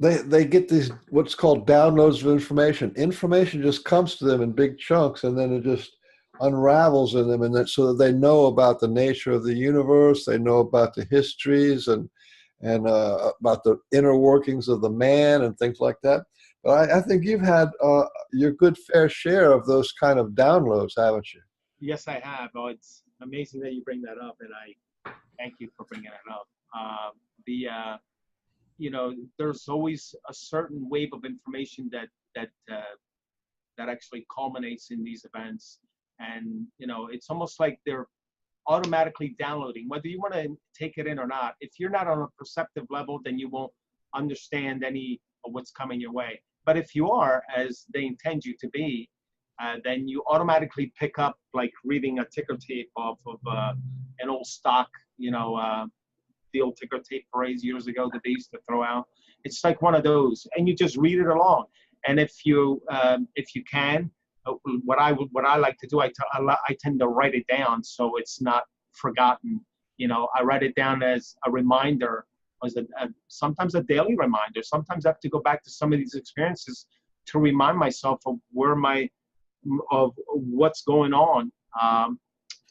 Speaker 1: They get these what's called downloads of information. Information just comes to them in big chunks, and then it just unravels in them, and then, so that they know about the nature of the universe, they know about the histories and about the inner workings of the man and things like that. But I think you've had your good fair share of those kind of downloads, haven't you?
Speaker 2: Yes, I have. Oh, it's amazing that you bring that up, and I thank you for bringing it up. You know, there's always a certain wave of information that actually culminates in these events, and you know, it's almost like they're automatically downloading, whether you want to take it in or not. If you're not on a perceptive level, then you won't understand any of what's coming your way. But if you are, as they intend you to be, then you automatically pick up, like reading a ticker tape off of an old stock, you know, the old ticker tape parades years ago that they used to throw out. It's like one of those, and you just read it along. And if you can, what I like to do, I tend to write it down so it's not forgotten. You know, I write it down as a reminder, as sometimes a daily reminder. Sometimes I have to go back to some of these experiences to remind myself of of what's going on.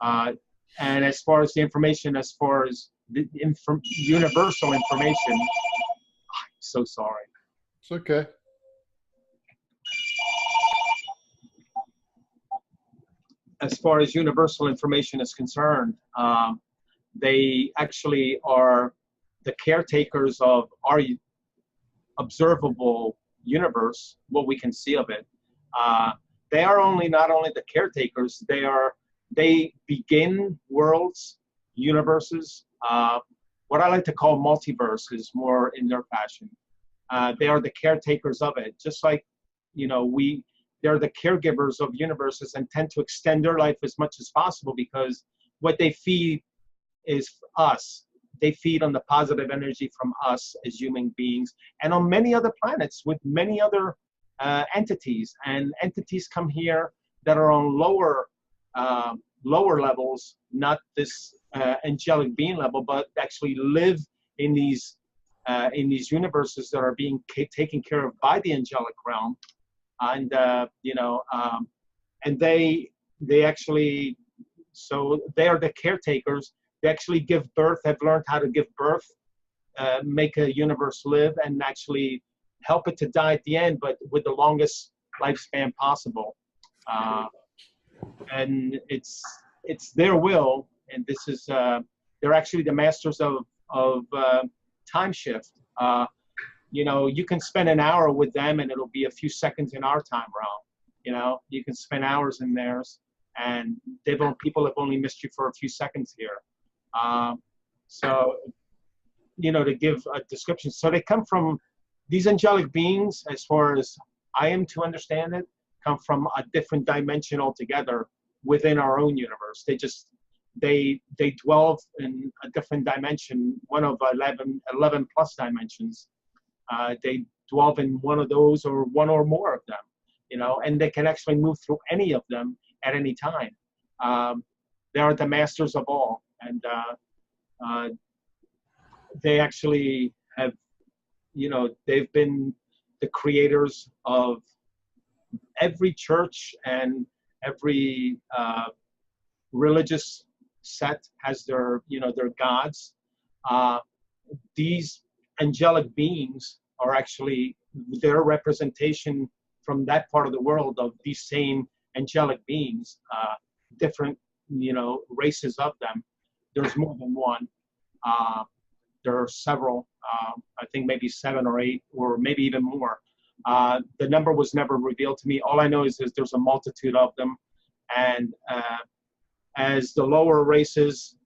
Speaker 2: And as far as the information, as far as the universal information, I'm so sorry.
Speaker 1: It's okay.
Speaker 2: As far as universal information is concerned, they actually are the caretakers of observable universe, what we can see of it. They are not only the caretakers, they begin worlds, universes. What I like to call multiverse is more in their fashion. They are the caretakers of it, just like, they're the caregivers of universes and tend to extend their life as much as possible, because what they feed is us. They feed on the positive energy from us as human beings, and on many other planets with many other entities. And entities come here that are on lower levels, not this angelic being level, but actually live in these universes that are being taken care of by the angelic realm. And and they actually, so they are the caretakers. They actually give birth, have learned how to give birth, make a universe live, and actually help it to die at the end, but with the longest lifespan possible. And it's their will, and this is they're actually the masters of time shift. You can spend an hour with them and it'll be a few seconds in our time realm. You can spend hours in theirs, and people have only missed you for a few seconds here. So, to give a description. So they come from, these angelic beings, as far as I am to understand it, come from a different dimension altogether within our own universe. They dwell in a different dimension, one of 11 plus dimensions. They dwell in one of those or one or more of them, and they can actually move through any of them at any time. They are the masters of all, and they actually have, they've been the creators of every church, and every religious set has their gods. These angelic beings are actually their representation from that part of the world of these same angelic beings, different races of them. There's more than one. There are several, I think maybe 7 or 8, or maybe even more. The number was never revealed to me. All I know is there's a multitude of them, and as the lower races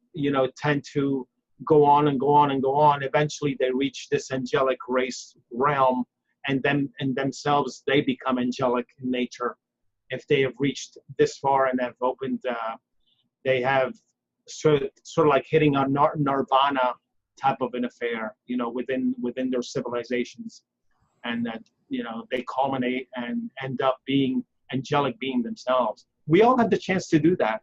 Speaker 2: tend to go on and go on and go on, eventually they reach this angelic race realm, and themselves, they become angelic in nature. If they have reached this far and have opened, they have sort of like hitting a nirvana type of an affair, within their civilizations, and that they culminate and end up being angelic being themselves. We all have the chance to do that,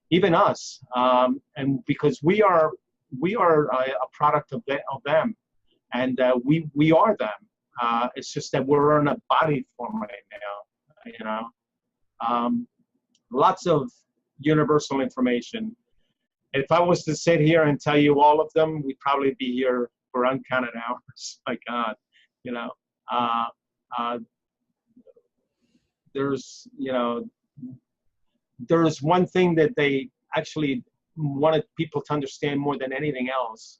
Speaker 2: even us, and because we are a product of them, and we are them. It's just that we're in a body form right now. Lots of universal information. If I was to sit here and tell you all of them, we'd probably be here for uncounted hours. My God, there's one thing that they actually wanted people to understand more than anything else,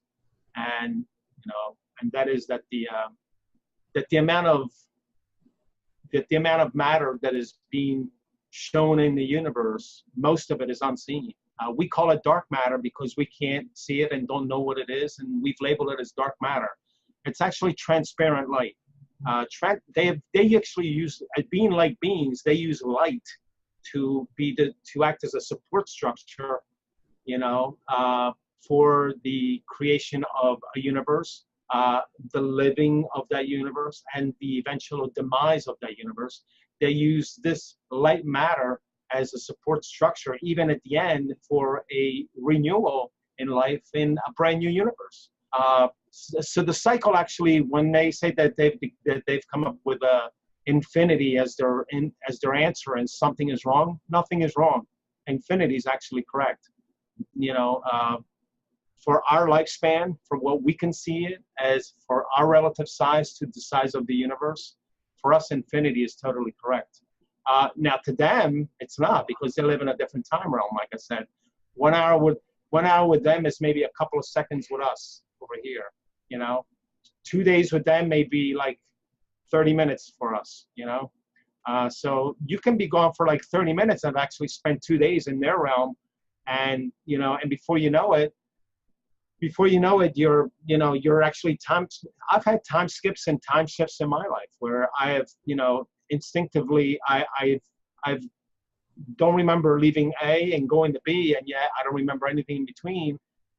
Speaker 2: and that is that the amount of matter that is being shown in the universe, most of it is unseen. We call it dark matter because we can't see it and don't know what it is, and we've labeled it as dark matter. It's actually transparent light. They actually use, being like beings, they use light to act as a support structure, for the creation of a universe, the living of that universe, and the eventual demise of that universe. They use this light matter as a support structure, even at the end, for a renewal in life in a brand new universe. So the cycle, actually, when they say that they've come up with infinity as their answer, and something is wrong, nothing is wrong. Infinity is actually correct. For our lifespan, for what we can see it as, for our relative size to the size of the universe, for us, infinity is totally correct. Now, to them, it's not, because they live in a different time realm. Like I said, 1 hour with them is maybe a couple of seconds with us over here. 2 days with them may be like 30 minutes for us, you know. So you can be gone for like 30 minutes and actually spend 2 days in their realm, and you know, and before you know it, you're actually time. I've had time skips and time shifts in my life where I have, you know, instinctively I've don't remember leaving A and going to B, and yet I don't remember anything in between,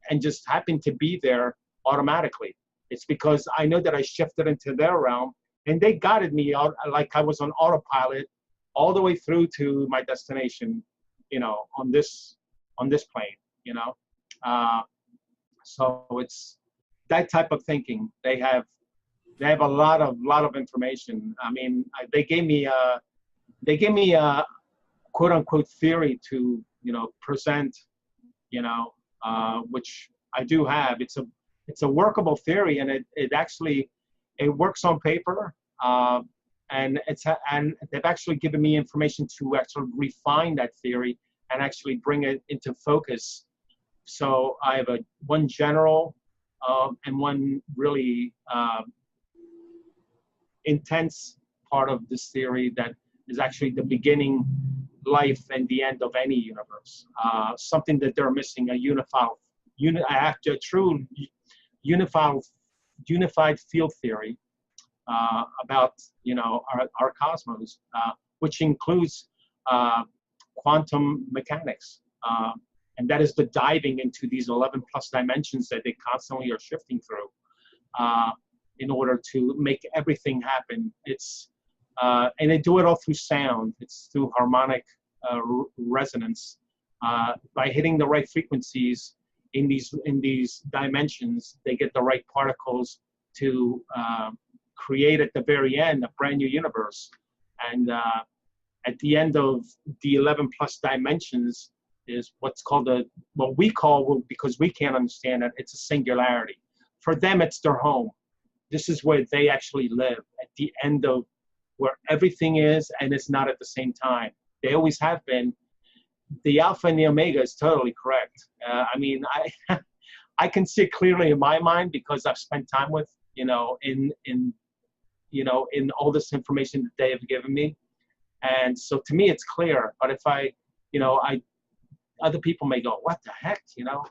Speaker 2: and just happen to be there automatically. It's because I know that I shifted into their realm, and they guided me out like I was on autopilot all the way through to my destination, you know, on this plane, you know. So it's that type of thinking. They have a lot of information. I mean, they gave me a quote unquote theory to, you know, present, you know, which I do have. It's a workable theory, and it actually works on paper, and they've actually given me information to actually refine that theory and actually bring it into focus. So I have one general and one really intense part of this theory that is actually the beginning, life, and the end of any universe. Something that they're missing: a true unified field theory about, you know, our cosmos, which includes quantum mechanics. And that is the diving into these 11 plus dimensions that they constantly are shifting through in order to make everything happen. It's and they do it all through sound. It's through harmonic resonance. By hitting the right frequencies in these dimensions, they get the right particles to create at the very end a brand new universe. And at the end of the 11 plus dimensions is what's called what we call, because we can't understand it, it's a singularity. For them, it's their home. This is where they actually live, at the end of where everything is and it's not at the same time. They always have been. The Alpha and the Omega is totally correct. I mean, I can see it clearly in my mind because I've spent time with, you know, in all this information that they have given me. And so to me, it's clear. But if other people may go, what the heck, you know?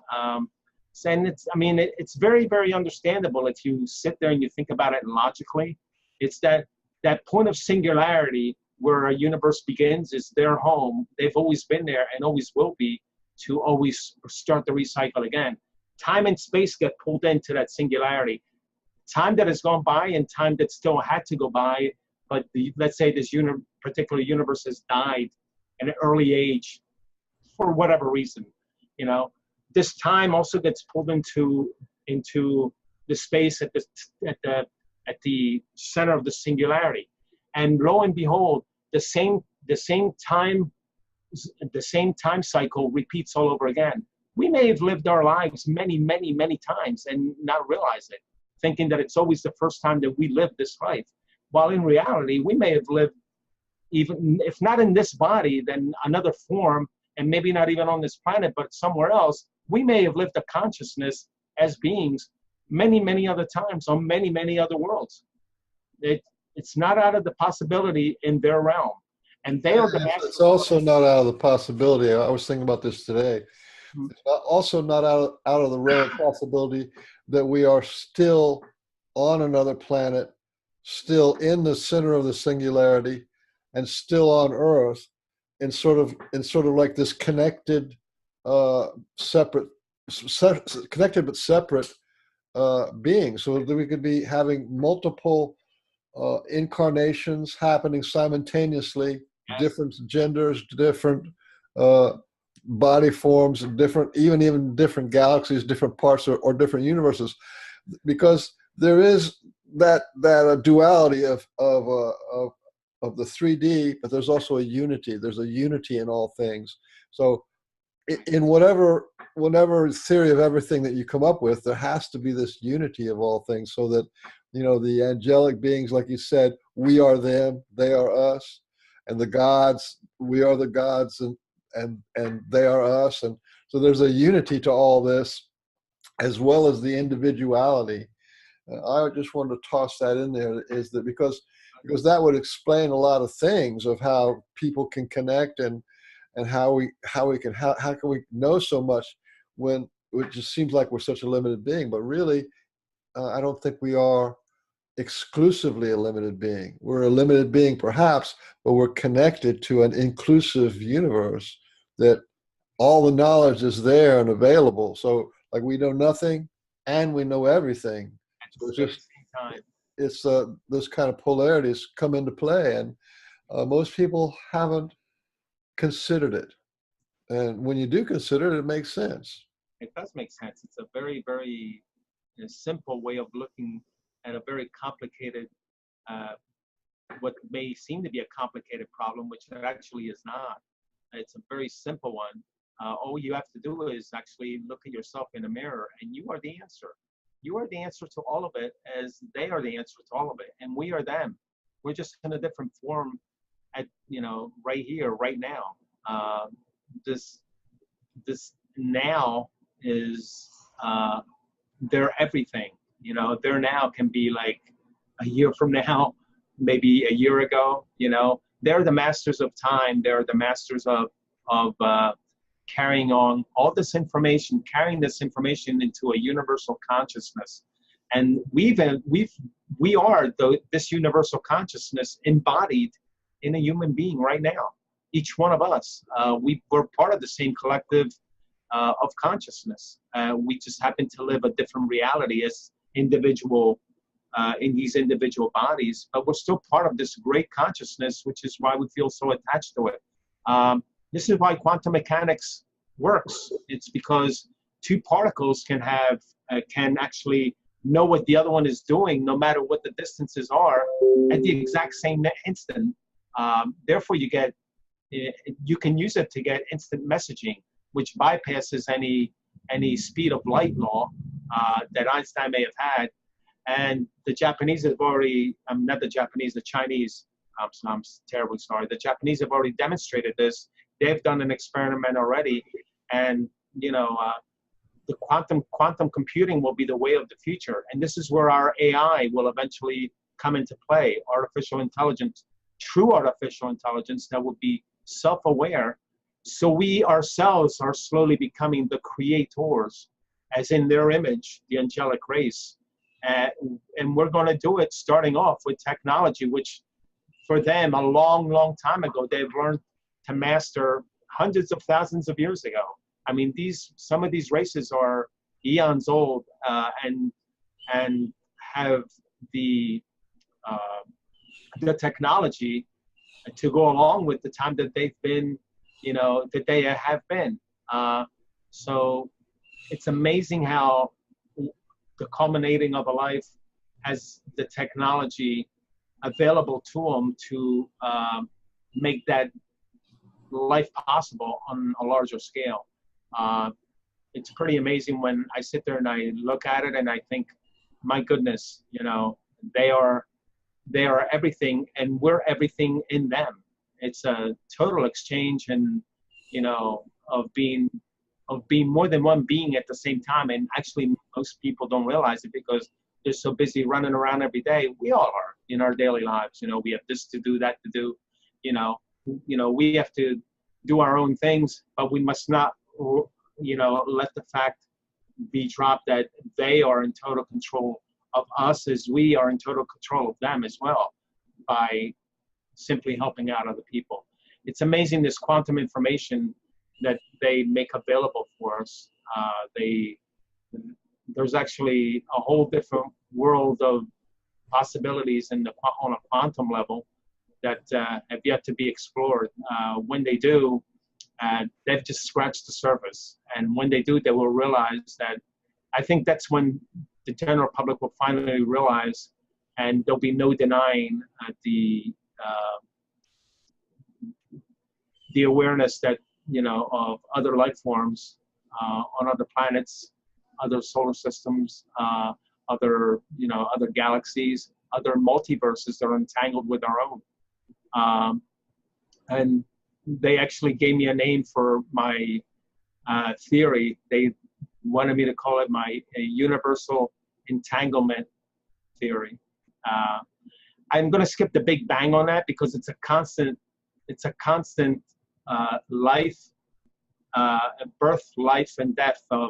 Speaker 2: And it's very, very understandable if you sit there and you think about it logically. It's that point of singularity where a universe begins is their home. They've always been there and always will be, to always start the recycle again. Time and space get pulled into that singularity. Time that has gone by and time that still had to go by, but let's say this particular universe has died at an early age for whatever reason, you know. This time also gets pulled into the space at the center of the singularity, and lo and behold, the same time cycle repeats all over again. We may have lived our lives many, many, many times and not realize it, thinking that it's always the first time that we live this life. While in reality, we may have lived, even if not in this body, then another form, and maybe not even on this planet, but somewhere else. We may have lived a consciousness as beings many, many other times on many, many other worlds. It's not out of the possibility in their realm. And they are the masters.
Speaker 1: It's also not out of the possibility. I was thinking about this today.
Speaker 2: Mm-hmm.
Speaker 1: It's also not out of the realm of possibility that we are still on another planet, still in the center of the singularity, and still on Earth, in sort of like this connected, connected but separate beings, so that we could be having multiple incarnations happening simultaneously, yes. Different genders, different body forms, even different galaxies, different parts or different universes, because there is that duality of the 3D, but there's also a unity. There's a unity in all things. So in whatever theory of everything that you come up with, there has to be this unity of all things, so that, you know, the angelic beings, like you said, we are them, they are us, and the gods, we are the gods, and they are us. And so there's a unity to all this, as well as the individuality. I just wanted to toss that in there, is that because because that would explain a lot of things of how people can connect, and how can we know so much when it just seems like we're such a limited being. But really, I don't think we are exclusively a limited being. We're a limited being perhaps, but we're connected to an inclusive universe that all the knowledge is there and available. So like we know nothing and we know everything. So it's just it's those kind of polarities come into play, and most people haven't considered it. And when you do consider it, it makes sense.
Speaker 2: It does make sense. It's a very, very simple way of looking at a very complicated, what may seem to be a complicated problem, which it actually is not. It's a very simple one. All you have to do is actually look at yourself in the mirror, and you are the answer. You are the answer to all of it, as they are the answer to all of it, and we are them. We're just in a different form at, right here, right now. This now is their everything. Their now can be like a year from now, maybe a year ago. They're the masters of time. They're the masters of carrying on all this information, carrying this information into a universal consciousness. And we are this universal consciousness embodied in a human being right now. Each one of us, we're part of the same collective of consciousness. We just happen to live a different reality as individual, in these individual bodies, but we're still part of this great consciousness, which is why we feel so attached to it. This is why quantum mechanics works. It's because two particles can actually know what the other one is doing, no matter what the distances are, at the exact same instant. Therefore, you can use it to get instant messaging, which bypasses any speed of light law that Einstein may have had. And the Japanese have already, not the Japanese, the Chinese, I'm terribly sorry. The Japanese have already demonstrated this. They've done an experiment already. And, the quantum computing will be the way of the future. And this is where our AI will eventually come into play. Artificial intelligence, true artificial intelligence that will be self-aware. So we ourselves are slowly becoming the creators, as in their image, the angelic race. And we're going to do it starting off with technology, which for them a long, long time ago, they've learned to master hundreds of thousands of years ago. I mean, some of these races are eons old, and have the technology to go along with the time that they've been, that they have been. So it's amazing how the culminating of a life has the technology available to them to make that life possible on a larger scale. It's pretty amazing when I sit there and I look at it and I think, my goodness, they are everything and we're everything in them. It's a total exchange and, of being more than one being at the same time. And actually most people don't realize it because they're so busy running around every day. We all are in our daily lives. We have this to do, that to do, we have to do our own things, but we must not, let the fact be dropped that they are in total control of us as we are in total control of them as well, by simply helping out other people. It's amazing, this quantum information that they make available for us. There's actually a whole different world of possibilities on a quantum level that have yet to be explored. When they do, they've just scratched the surface. And when they do, they will realize that, I think that's when the general public will finally realize, and there'll be no denying the awareness that, of other life forms on other planets, other solar systems, other galaxies, other multiverses that are entangled with our own. And they actually gave me a name for my theory. They wanted me to call it my universal entanglement theory. I'm going to skip the Big Bang on that because it's a constant life, birth, life, and death of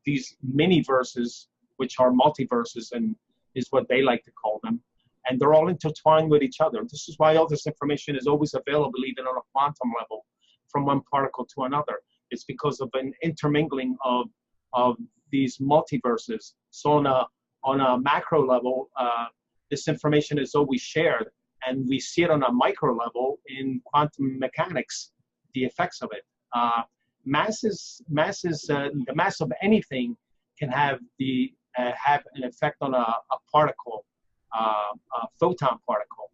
Speaker 2: these mini verses, which are multiverses, and is what they like to call them. And they're all intertwined with each other. This is why all this information is always available, even on a quantum level, from one particle to another. It's because of an intermingling of these multiverses. So on a macro level, this information is always shared, and we see it on a micro level in quantum mechanics, the effects of it. The mass of anything can have an effect on a particle, a photon particle,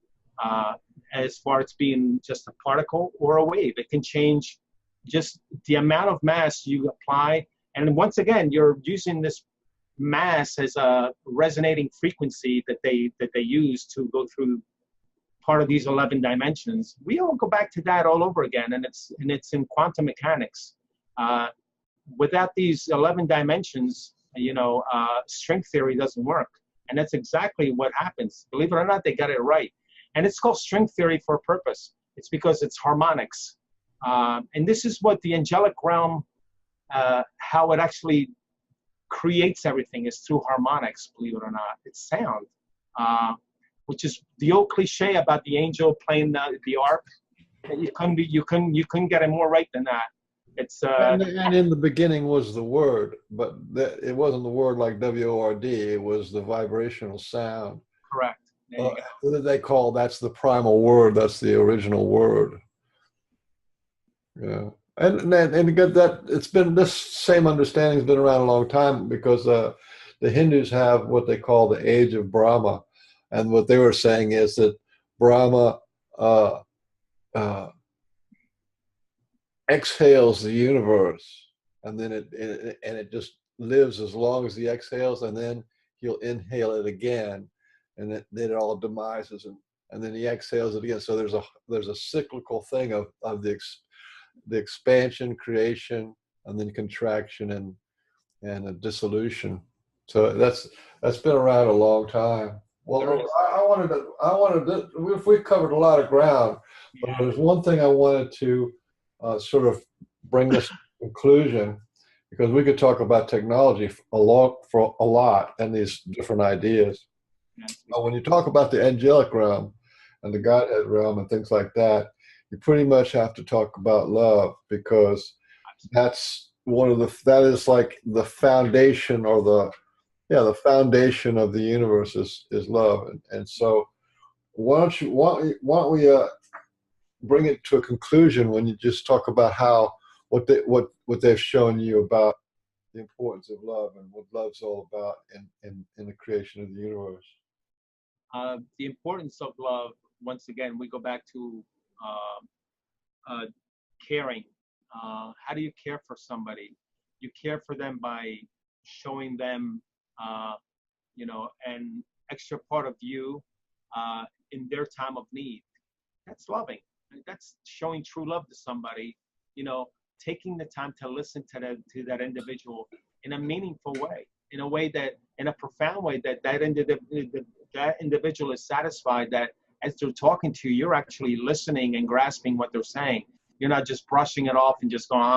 Speaker 2: as far as being just a particle or a wave. It can change just the amount of mass you apply. And once again, you're using this mass as a resonating frequency that they use to go through part of these 11 dimensions. We all go back to that all over again, and it's in quantum mechanics. Without these 11 dimensions, string theory doesn't work. And that's exactly what happens. Believe it or not, they got it right. And it's called string theory for a purpose. It's because it's harmonics. And this is what the angelic realm, how it actually creates everything, is through harmonics, believe it or not. It's sound, which is the old cliche about the angel playing the harp. You couldn't get it more right than that. It's
Speaker 1: and in the beginning was the word, but it wasn't the word like WORD. It was the vibrational sound.
Speaker 2: Correct.
Speaker 1: They call that's the primal word. That's the original word. Yeah, and that it's been, this same understanding has been around a long time, because the Hindus have what they call the Age of Brahma, and what they were saying is that Brahma exhales the universe, and then it just lives as long as he exhales, and then he'll inhale it again, and then it all demises, and then he exhales it again. So there's a cyclical thing of the expansion, creation, and then contraction and a dissolution. So that's been around a long time. Well, I wanted to, we've covered a lot of ground, but there's one thing I wanted to sort of bring this to conclusion, because we could talk about technology for a lot and these different ideas. But when you talk about the angelic realm and the Godhead realm and things like that, you pretty much have to talk about love, because that's that is like the foundation, or the foundation of the universe is love. And so why don't we bring it to a conclusion when you just talk about what they've shown you about the importance of love and what love's all about in the creation of the universe.
Speaker 2: The importance of love, once again, we go back to caring. How do you care for somebody? You care for them by showing them, an extra part of you in their time of need. That's loving. That's showing true love to somebody. Taking the time to listen to that individual in a meaningful way, in a profound way, that individual is satisfied that as they're talking to you, you're actually listening and grasping what they're saying. You're not just brushing it off and just going,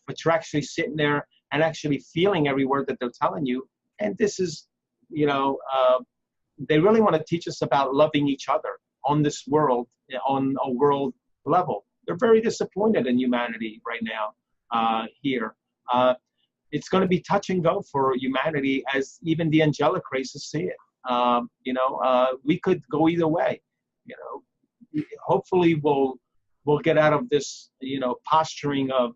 Speaker 2: but you're actually sitting there and actually feeling every word that they're telling you. And this is, they really want to teach us about loving each other on this world, on a world level. They're very disappointed in humanity right now here. It's going to be touch and go for humanity, as even the angelic races see it. We could go either way. Hopefully we'll get out of this, posturing of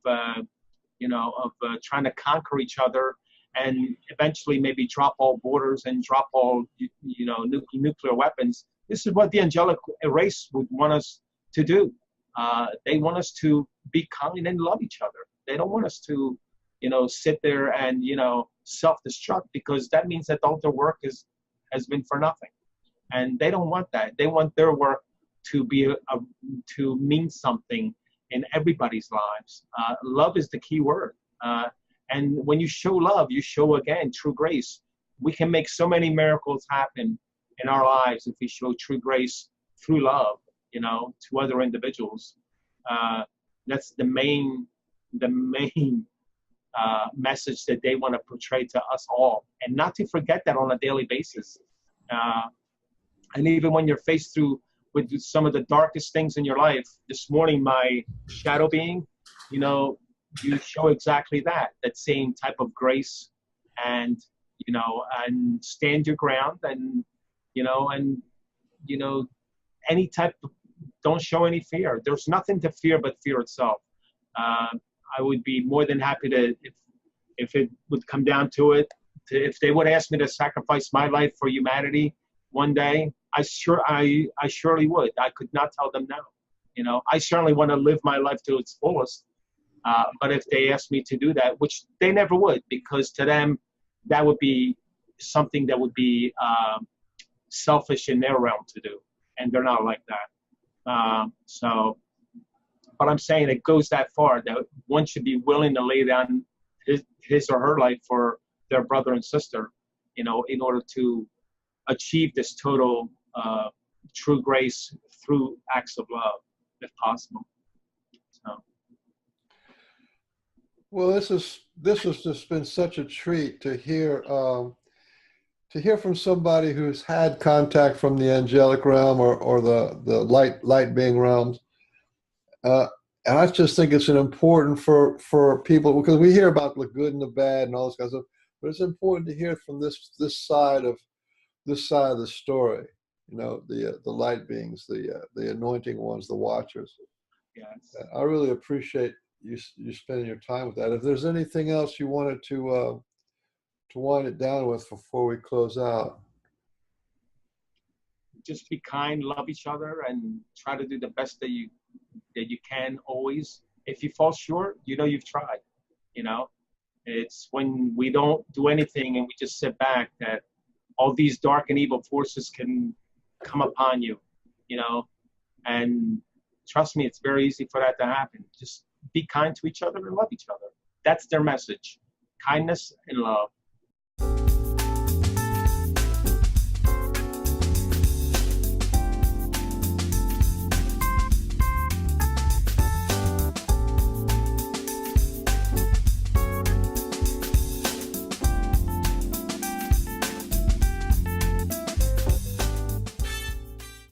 Speaker 2: trying to conquer each other, and eventually maybe drop all borders and drop all, nuclear weapons. This is what the angelic race would want us to do. They want us to be kind and love each other. They don't want us to, sit there and, self-destruct, because that means that all their work has been for nothing. And they don't want that. They want their work to be to mean something in everybody's lives. Love is the key word. And when you show love, you show, again, true grace. We can make so many miracles happen in our lives, if we show true grace through love, you know, to other individuals, that's the main message that they want to portray to us all, and not to forget that on a daily basis. And even when you're faced with some of the darkest things in your life, this morning, my shadow being, you know, you show exactly that same type of grace, and, you know, and stand your ground, and, you know, any type of, don't show any fear. There's nothing to fear but fear itself. I would be more than happy to, if it would come down to it, if they would ask me to sacrifice my life for humanity one day, I surely would. I could not tell them no. You know, I certainly want to live my life to its fullest. But if they asked me to do that, which they never would, because to them, that would be something that would be selfish in their realm to do. And they're not like that. But I'm saying it goes that far, that one should be willing to lay down his or her life for their brother and sister, you know, in order to achieve this total true grace through acts of love, if possible. So.
Speaker 1: Well, this has just been such a treat to hear from somebody who's had contact from the angelic realm or the light being realms. And I just think it's important for people, because we hear about the good and the bad and all this kind of stuff, but it's important to hear from this side of the story. You know, the light beings, the anointing ones, the watchers.
Speaker 2: Yes.
Speaker 1: I really appreciate you spending your time with that. If there's anything else you wanted to wind it down with before we close out.
Speaker 2: Just be kind, love each other, and try to do the best that you can always. If you fall short, you know you've tried. You know, it's when we don't do anything and we just sit back that all these dark and evil forces can come upon you, you know. And trust me, it's very easy for that to happen. Just be kind to each other and love each other. That's their message. Kindness and love.